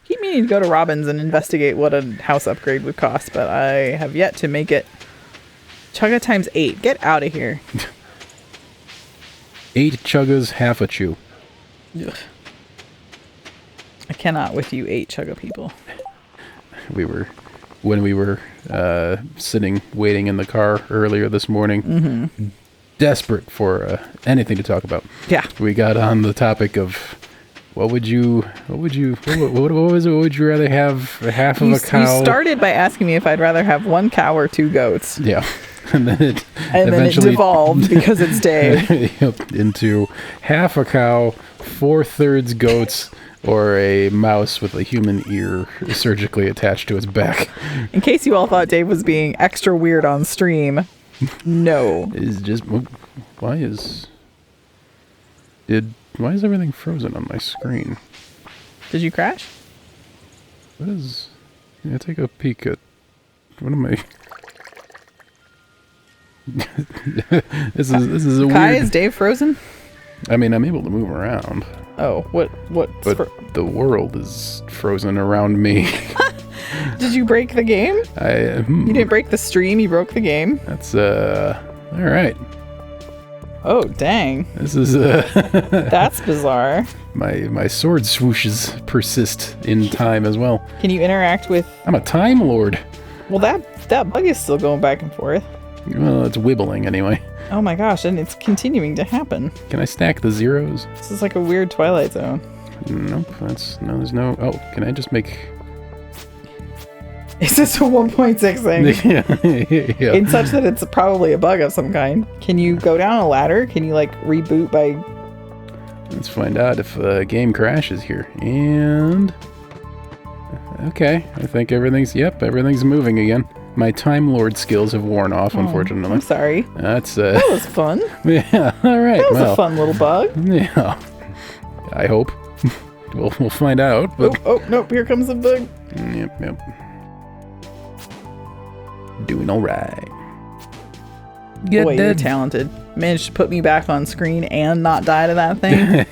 Keep meaning to go to Robin's and investigate what a house upgrade would cost, but I have yet to make it. Chugga times 8. Get out of here. 8 chuggas, half a chew. Ugh. I cannot with you 8 Chugga people. When we were sitting, waiting in the car earlier this morning, desperate for anything to talk about. Yeah. We got on the topic of what would you rather have? Half of a cow? You started by asking me if I'd rather have 1 cow or 2 goats. Yeah. And then it devolved because it's day. Yep, into half a cow, 4/3 goats, or a mouse with a human ear surgically attached to its back. In case you all thought Dave was being extra weird on stream, no. Is just why is everything frozen on my screen? Did you crash? What is? Yeah, take a peek at. What am I? this is a Kai, weird. is Dave frozen? I mean, I'm able to move around. Oh, what? But the world is frozen around me. Did you break the game? You didn't break the stream, you broke the game? That's, alright. Oh, dang. This is, That's bizarre. My sword swooshes persist in time as well. Can you interact with... I'm a Time Lord. Well, that bug is still going back and forth. Well, it's wibbling anyway. Oh my gosh, and it's continuing to happen. Can I stack the zeros? This is like a weird Twilight Zone. Nope, there's no... Oh, can I just make... Is this a 1.6 thing? Yeah. In such that it's probably a bug of some kind. Can you go down a ladder? Can you, like, reboot by... Let's find out if the game crashes here. And... Okay, I think everything's moving again. My Time Lord skills have worn off, unfortunately. I'm sorry. That was fun. Yeah, alright. That was a fun little bug. Yeah. I hope. We'll find out. But... Oh, nope, here comes the bug. Yep. Doing alright. Boy, you're talented. Managed to put me back on screen and not die to that thing.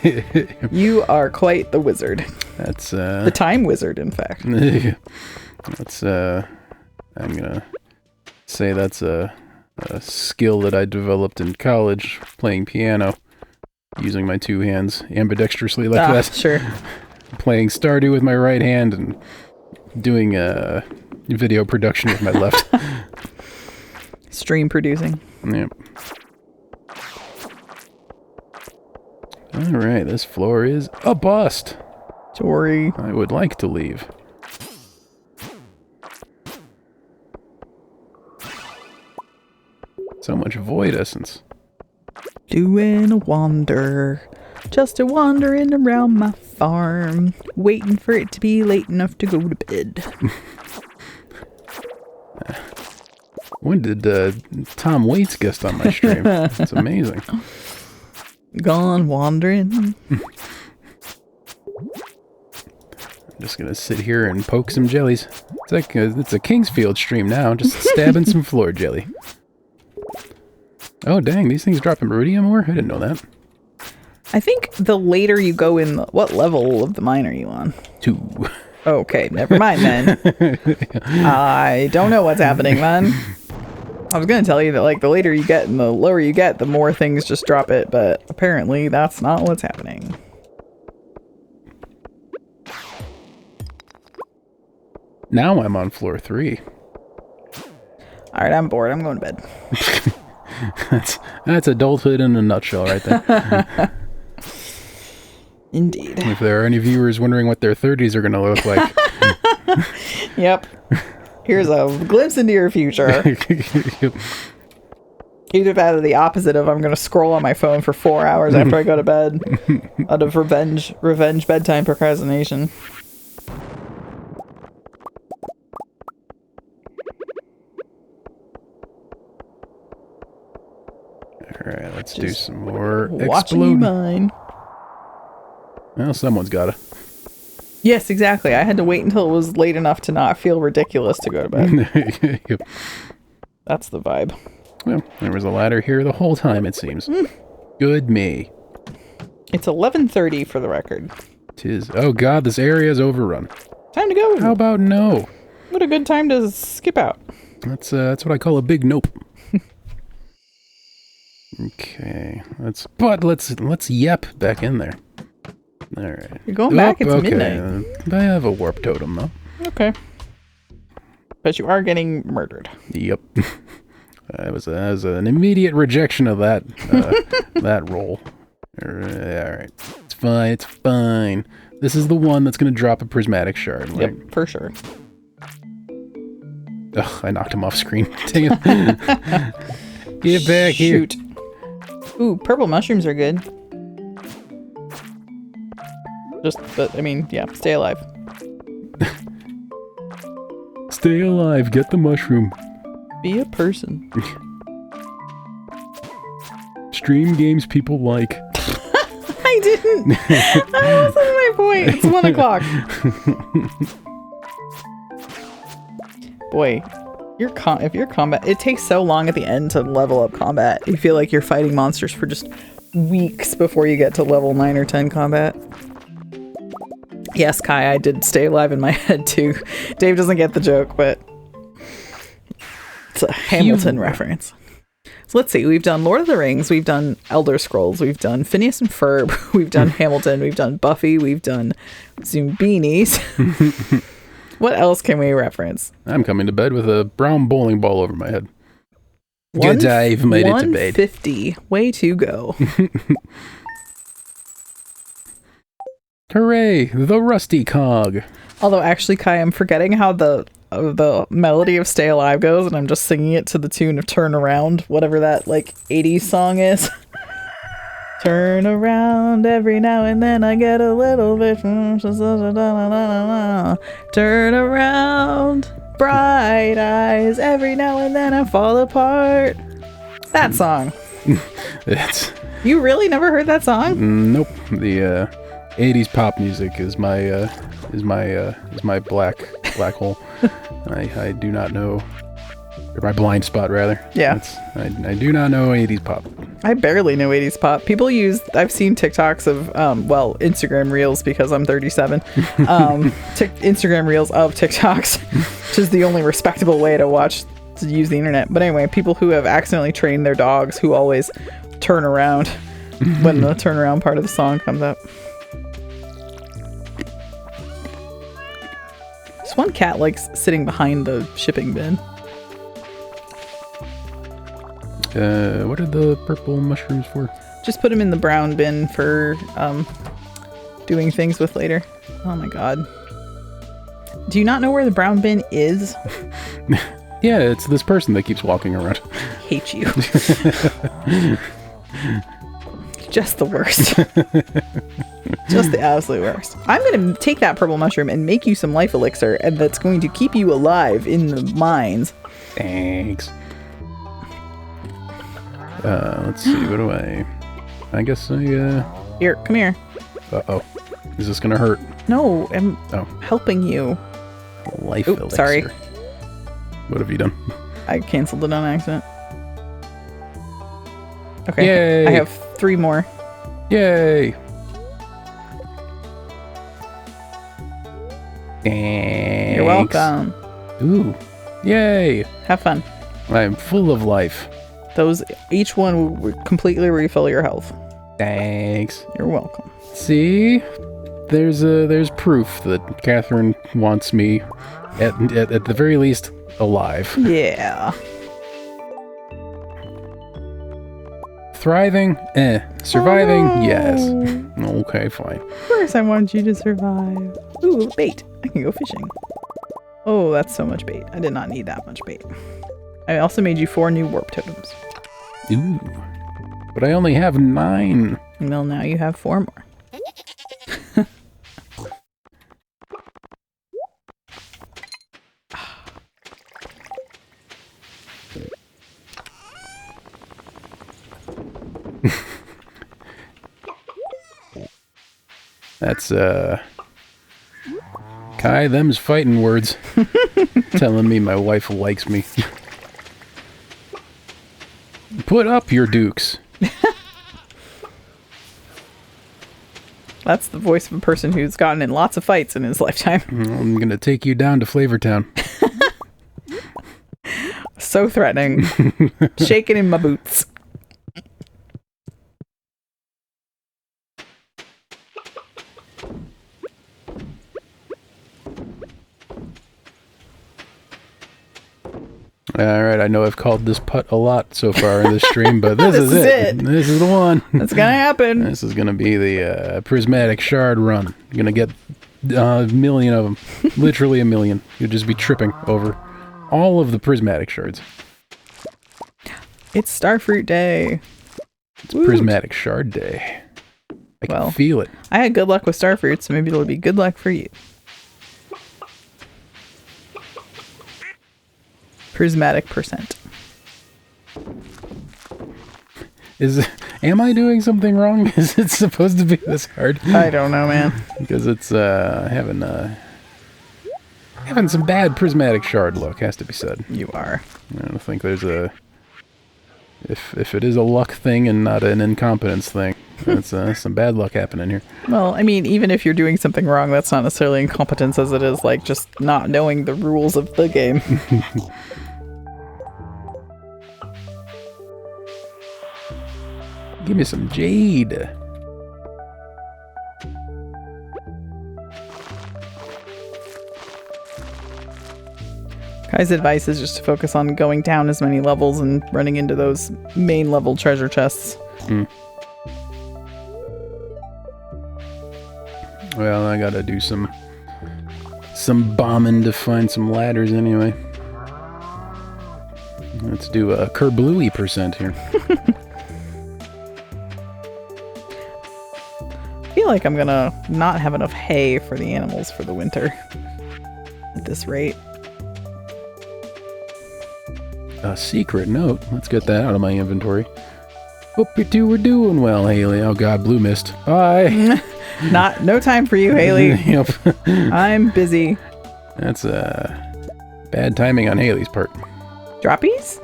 You are quite the wizard. That's, the time wizard, in fact. That's, I'm gonna say that's a skill that I developed in college, playing piano, using my two hands ambidextrously like that. Sure. Playing Stardew with my right hand and doing video production with my left. Stream producing. Yep. Alright, this floor is a bust. Sorry. I would like to leave. So much void essence. Doing a wander. Just a wandering around my farm. Waiting for it to be late enough to go to bed. When did Tom Waits guest on my stream? It's amazing. Gone wandering. I'm just gonna sit here and poke some jellies. It's like it's a Kingsfield stream now, just stabbing some floor jelly. Oh dang, these things drop in Radeon ore? I didn't know that. I think the later you go in, what level of the mine are you on? 2. Okay, never mind then. I don't know what's happening then. I was gonna tell you that, like, the later you get and the lower you get, the more things just drop it, but apparently that's not what's happening. Now I'm on floor 3. Alright, I'm bored. I'm going to bed. That's adulthood in a nutshell right there. Indeed. If there are any viewers wondering what their 30s are going to look like. Yep. Here's a glimpse into your future. Either that or the opposite of I'm going to scroll on my phone for 4 hours after I go to bed out of revenge bedtime procrastination. Alright, let's do some more watching you mine. Well, someone's gotta. Yes, exactly. I had to wait until it was late enough to not feel ridiculous to go to bed. Yep. That's the vibe. Well, there was a ladder here the whole time, it seems. Good me. It's 11:30 for the record. 'Tis. Oh god, this area is overrun. Time to go. How about no? What a good time to skip out. That's what I call a big nope. Okay, let's yep back in there. All right. You're going back. It's midnight. I have a warp totem though. Okay. But you are getting murdered. Yep. That was an immediate rejection of that that roll. All right. It's fine. It's fine. This is the one that's gonna drop a prismatic shard. Right? Yep, for sure. Ugh, I knocked him off screen. Dang it. Get back here. Shoot. Ooh, purple mushrooms are good. But, I mean, yeah, stay alive. Stay alive, get the mushroom. Be a person. Stream games people like. I didn't. That wasn't my point. It's 1 o'clock. Boy, if your combat, it takes so long at the end to level up combat. You feel like you're fighting monsters for just weeks before you get to level 9 or 10 combat. Yes, Kai, I did stay alive in my head too. Dave doesn't get the joke, but it's a Hamilton reference. So let's see, we've done Lord of the Rings, we've done Elder Scrolls, we've done Phineas and Ferb, we've done Hamilton, we've done Buffy, we've done Zoombinis. What else can we reference? I'm coming to bed with a brown bowling ball over my head. Good Dave made it to bed. 150, way to go. Hooray, the rusty cog. Although actually, Kai, I'm forgetting how the melody of Stay Alive goes, and I'm just singing it to the tune of Turn Around, whatever that, like, 80s song is. Turn around every now and then, I get a little bit... Turn around, bright eyes, every now and then I fall apart. That song. You really never heard that song? Nope. The 80s pop music is my black hole. I do not know, or my blind spot rather. Yeah. I do not know 80s pop. I barely know 80s pop. I've seen TikToks of, Instagram Reels, because I'm 37. Instagram Reels of TikToks, which is the only respectable way to use the internet. But anyway, people who have accidentally trained their dogs who always turn around when the turnaround part of the song comes up. This one cat likes sitting behind the shipping bin. What are the purple mushrooms for? Just put them in the brown bin for doing things with later. Oh my god. Do you not know where the brown bin is? Yeah, it's this person that keeps walking around. I hate you. Just the worst. Just the absolute worst. I'm going to take that purple mushroom and make you some life elixir, and that's going to keep you alive in the mines. Thanks. Let's see, what do I guess Here, come here. Uh-oh. Is this gonna hurt? No, I'm helping you. Life elixir. Sorry. What have you done? I canceled it on accident. Okay. Yay! I have 3 more. Yay! Thanks. You're welcome. Ooh. Yay! Have fun. I'm full of life. Each one will completely refill your health. Thanks. You're welcome. See? There's proof that Catherine wants me, at the very least, alive. Yeah. Thriving? Surviving? Oh. Yes. Okay, fine. Of course I want you to survive. Ooh, bait. I can go fishing. Oh, that's so much bait. I did not need that much bait. I also made you 4 new warp totems. Ooh. But I only have 9. Well, now you have 4 more. That's, Kai, them's fighting words. Telling me my wife likes me. Put up your dukes. That's the voice of a person who's gotten in lots of fights in his lifetime. I'm gonna take you down to Flavortown. So threatening. Shaking in my boots. Alright, I know I've called this putt a lot so far in this stream, but this is it. This is the one. That's gonna happen. This is gonna be the prismatic shard run. You're gonna get a million of them. Literally a million. You'll just be tripping over all of the prismatic shards. It's Starfruit Day. It's prismatic shard day. I can feel it. I had good luck with Starfruit, so maybe it'll be good luck for you. Prismatic percent. Am I doing something wrong? Is it supposed to be this hard? I don't know, man. Because it's having some bad prismatic shard luck, has to be said. You are. I don't think there's If it is a luck thing and not an incompetence thing, that's some bad luck happening here. Well, I mean, even if you're doing something wrong, that's not necessarily incompetence as it is, like, just not knowing the rules of the game. Give me some jade. Kai's advice is just to focus on going down as many levels and running into those main level treasure chests. Well, I gotta do some bombing to find some ladders anyway. Let's do a kerblooey % here. I feel like I'm gonna not have enough hay for the animals for the winter at this rate. A secret note. Let's get that out of my inventory. Hope you two were doing well, Haley. Oh god, blue mist. Bye. No time for you, Haley. Yep. I'm busy. That's bad timing on Haley's part. Droppies?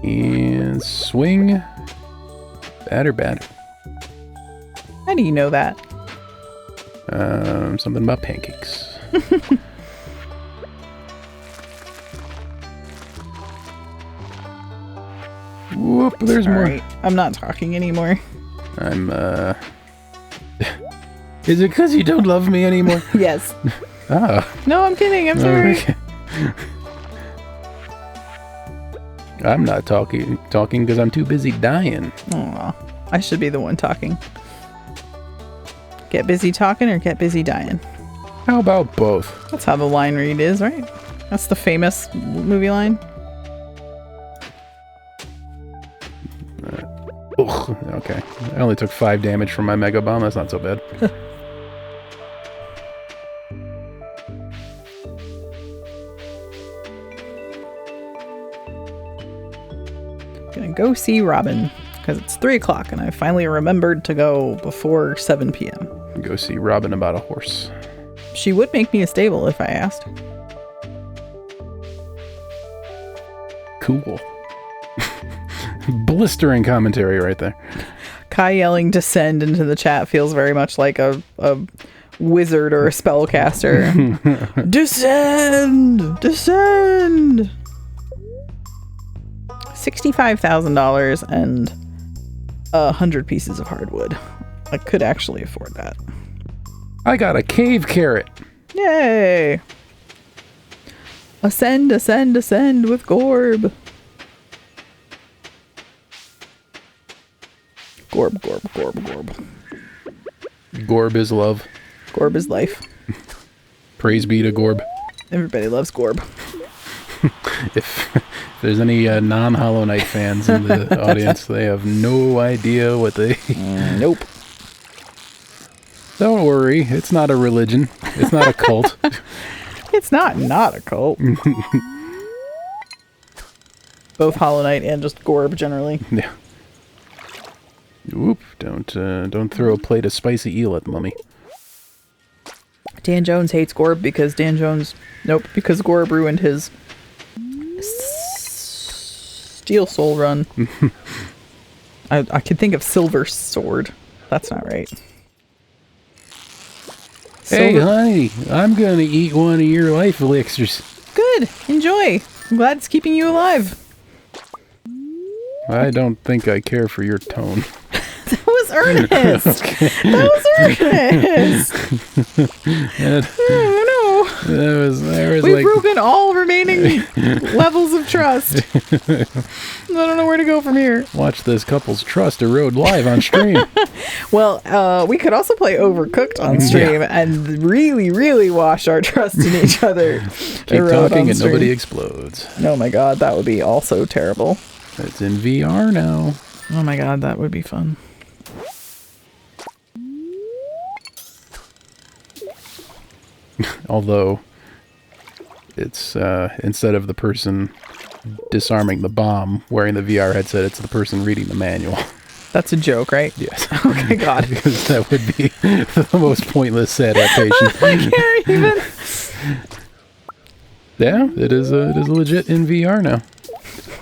And swing. Batter, batter. How do you know that? Something about pancakes. Whoop, there's more. Alright, I'm not talking anymore. I'm, Is it because you don't love me anymore? Yes. Oh. No, I'm kidding. I'm sorry. Okay. I'm not talking because I'm too busy dying. Aw, I should be the one talking. Get busy talking or get busy dying. How about both? That's how the line read is, right? That's the famous movie line. Ugh, okay. I only took 5 damage from my Mega Bomb. That's not so bad. Gonna go see Robin because it's 3 o'clock and I finally remembered to go before 7 p.m. Go see Robin about a horse. She would make me a stable if I asked. Cool. Blistering commentary right there. Kai yelling descend into the chat feels very much like a wizard or a spellcaster. Descend! Descend! $65,000 and 100 pieces of hardwood. I could actually afford that. I got a cave carrot. Yay! Ascend, ascend, ascend with Gorb. Gorb, Gorb, Gorb, Gorb. Gorb is love. Gorb is life. Praise be to Gorb. Everybody loves Gorb. If there's any non-Hollow Knight fans in the audience, they have no idea what they... Nope. Don't worry, it's not a religion. It's not a cult. It's not a cult. Both Hollow Knight and just Gorb generally. Yeah. Whoop! Don't throw a plate of spicy eel at the mummy. Dan Jones hates Gorb because because Gorb ruined his Steel Soul run. I could think of Silver Sword. That's not right. Hey, honey, I'm gonna eat one of your life elixirs. Good. Enjoy. I'm glad it's keeping you alive. I don't think I care for your tone. That was earnest. Okay. That was earnest. Oh, no. We've We've broken all remaining levels of trust. I don't know where to go from here. Watch this couple's trust erode live on stream. Well, we could also play Overcooked on stream and really, really wash our trust in each other. Keep talking and nobody explodes. Oh my god, that would be also terrible. It's in VR now. Oh my god, that would be fun. Although, it's instead of the person disarming the bomb wearing the VR headset, it's the person reading the manual. That's a joke, right? Yes. Okay, God. Because that would be the most pointless adaptation. I can't even. Yeah, it is a legit in VR now.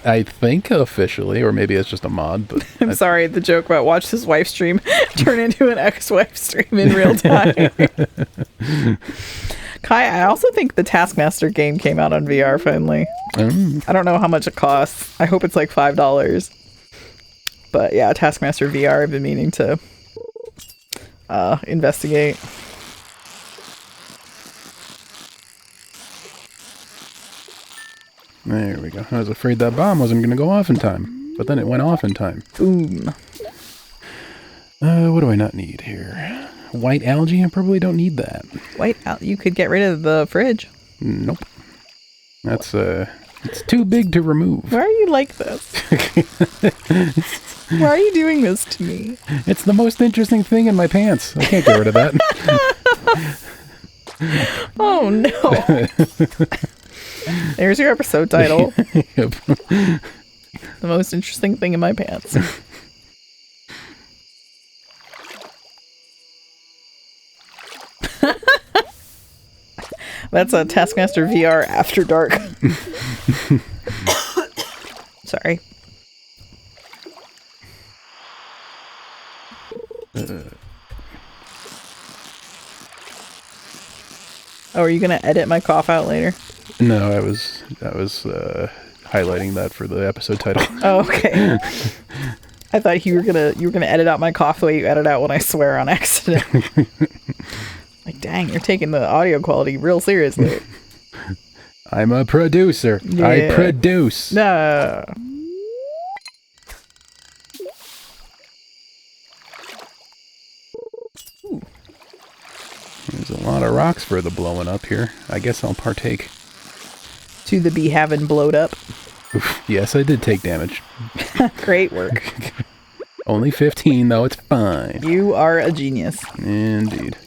I think officially, or maybe it's just a mod, but I'm sorry, the joke about watch his wife stream turn into an ex-wife stream in real time. Kai, I also think the Taskmaster game came out on VR finally. I don't know how much it costs. I hope it's like $5. But yeah, Taskmaster VR I've been meaning to investigate. There we go. I was afraid that bomb wasn't going to go off in time, but then it went off in time. Boom. What do I not need here? White algae? I probably don't need that. You could get rid of the fridge. Nope. That's it's too big to remove. Why are you like this? Why are you doing this to me? It's the most interesting thing in my pants. I can't get rid of that. Oh no. There's your episode title. Yep. The most interesting thing in my pants. That's a Taskmaster VR After Dark. Sorry. Oh, are you gonna edit my cough out later? No, I was highlighting that for the episode title. Oh, okay. I thought you were gonna edit out my cough the way you edit out when I swear on accident. Like, dang, you're taking the audio quality real seriously. I'm a producer. Yeah. I produce. No. There's a lot of rocks for the blowing up here. I guess I'll partake. To the be having blowed up. Oof, yes, I did take damage. Great work. Only 15, though. It's fine. You are a genius. Indeed.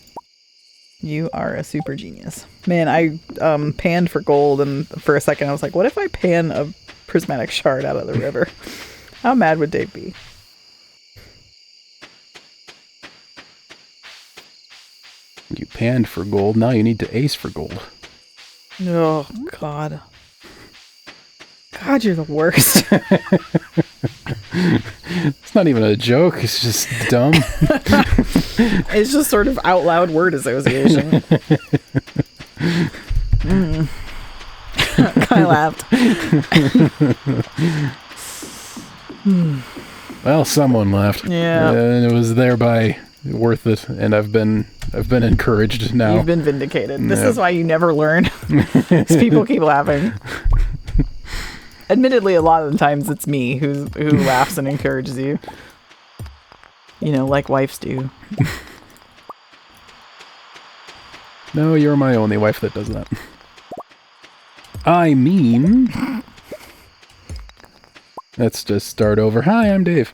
You are a super genius. Man, I panned for gold, and for a second I was like, what if I pan a prismatic shard out of the river? How mad would Dave be? You panned for gold. Now you need to ace for gold. Oh, God. God, you're the worst. It's not even a joke. It's just dumb. It's just sort of out loud word association. I laughed. Well, someone laughed. Yeah. And it was thereby worth it. And I've been encouraged now. You've been vindicated. This Yep. is why you never learn. Because people keep laughing. Admittedly, a lot of the times it's me who laughs and encourages you. You know, like wives do. No, you're my only wife that does that. I mean... Let's just start over. Hi, I'm Dave.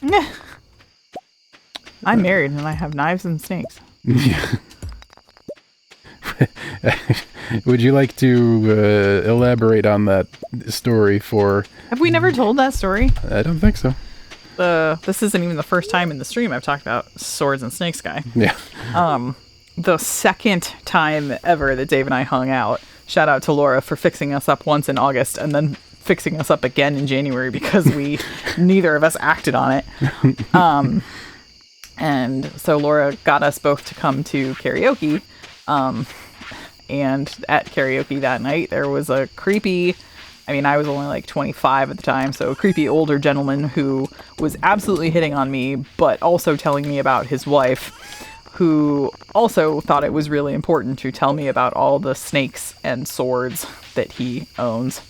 I'm married and I have knives and snakes. Would you like to elaborate on that story for... Have we never told that story? I don't think so. This isn't even the first time in the stream I've talked about swords and snakes guy. Yeah. The second time ever that Dave and I hung out, shout out to Laura for fixing us up once in August and then fixing us up again in January because neither of us acted on it. And so Laura got us both to come to karaoke. And at karaoke that night, there was a creepy, I was only like 25 at the time, so a creepy older gentleman who was absolutely hitting on me, but also telling me about his wife, who also thought it was really important to tell me about all the snakes and swords that he owns.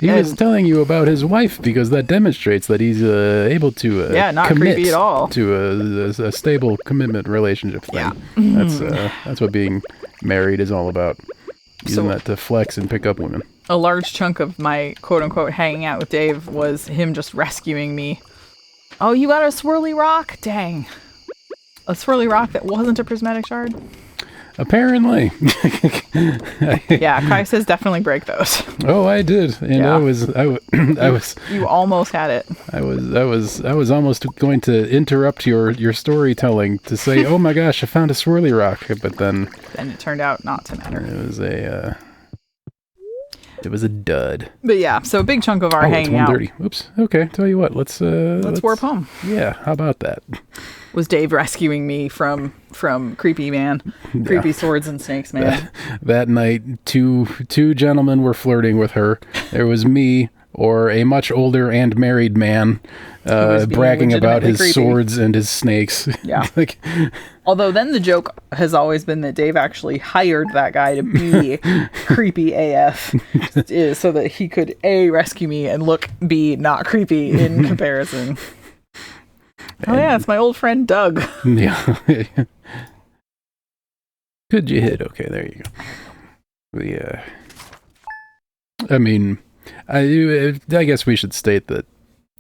He was telling you about his wife because that demonstrates that he's able to not commit creepy at all to a stable commitment relationship thing. Yeah. That's what being married is all about. Using that to flex and pick up women. A large chunk of my quote-unquote hanging out with Dave was him just rescuing me. Oh, you got a swirly rock? Dang. A swirly rock that wasn't a prismatic shard? Apparently. Yeah, Kai says definitely break those. Oh, I did, and Yeah. I was You almost had it. I was almost going to interrupt your storytelling to say, "Oh my gosh, I found a swirly rock," but then And it turned out not to matter. it was a dud. But yeah, so a big chunk of our Oh, it's hanging out 1:30. Oops. Okay, tell you what, let's warp home. Yeah, how about that? Was Dave rescuing me from creepy man, creepy swords and snakes man. That night, two gentlemen were flirting with her. There was me, or a much older and married man, was being bragging about his legitimately creepy. swords and his snakes. Yeah. Like, Although then the joke has always been that Dave actually hired that guy to be creepy AF so that he could A, rescue me, and look, B, not creepy in comparison. Oh yeah, it's my old friend Doug. yeah. Could you hit? Okay, there you go. I mean, I guess we should state that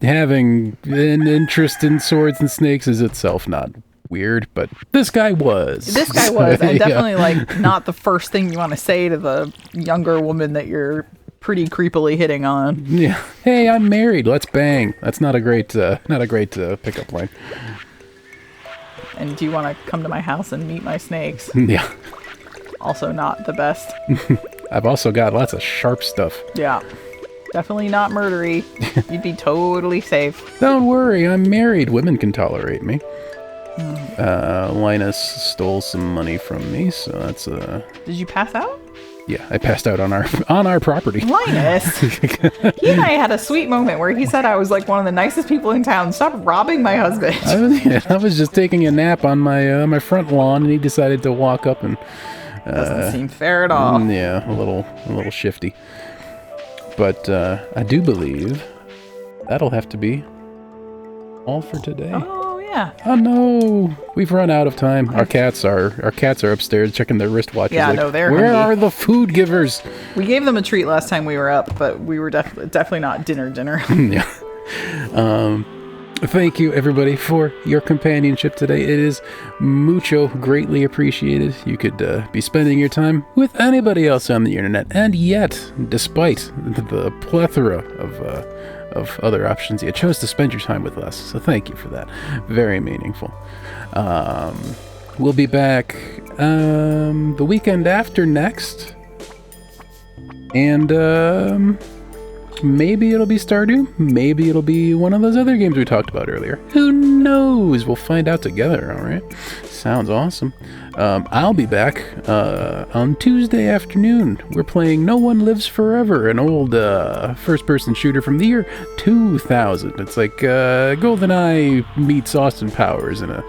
having an interest in swords and snakes is itself not weird, but this guy was. This guy was, and Yeah. definitely like not the first thing you want to say to the younger woman that you're pretty creepily hitting on. Yeah. Hey, I'm married. Let's bang. That's not a great pickup line. And do you want to come to my house and meet my snakes? Yeah. Also not the best. I've also got lots of sharp stuff. Yeah. Definitely not murdery. You'd be totally safe. Don't worry, I'm married. Women can tolerate me. Linus stole some money from me, so that's Did you pass out? yeah, I passed out on our property. Linus! He and I had a sweet moment where he said I was like one of the nicest people in town. Stop robbing my husband. I was just taking a nap on my front lawn, and he decided to walk up and Doesn't seem fair at all. yeah, a little shifty. But I do believe that'll have to be all for today. Oh yeah. Oh no, we've run out of time. Our cats are upstairs checking their wristwatches. Yeah, like, no, they're where hungry. are the food givers? We gave them a treat last time we were up, but we were definitely not dinner. Yeah. Thank you, everybody, for your companionship today. It is mucho greatly appreciated. You could be spending your time with anybody else on the internet, and yet, despite the plethora of other options, you chose to spend your time with us. So thank you for that. Very meaningful. We'll be back the weekend after next, and maybe it'll be Stardew. Maybe it'll be one of those other games we talked about earlier. Who knows? We'll find out together, all right? Sounds awesome. I'll be back on Tuesday afternoon. We're playing No One Lives Forever, an old first-person shooter from the year 2000. It's like GoldenEye meets Austin Powers in a.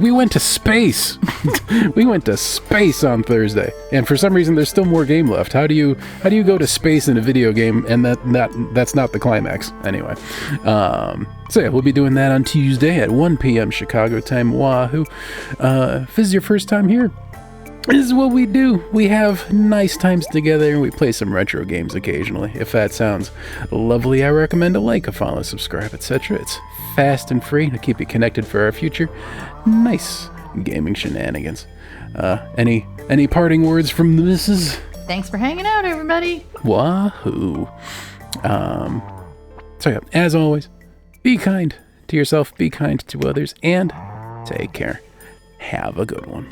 We went to space. We went to space on Thursday, and for some reason, there's still more game left. How do you go to space in a video game and that's not the climax? Anyway, so yeah, we'll be doing that on Tuesday at 1 p.m. Chicago time. Wahoo! If this is your first time here, this is what we do. We have nice times together, and we play some retro games occasionally. If that sounds lovely, I recommend a like, a follow, subscribe, etc. It's fast and free to keep you connected for our future nice gaming shenanigans. Any parting words from the missus? Thanks for hanging out, everybody. Wahoo! So yeah, as always, be kind to yourself, be kind to others, and take care. Have a good one.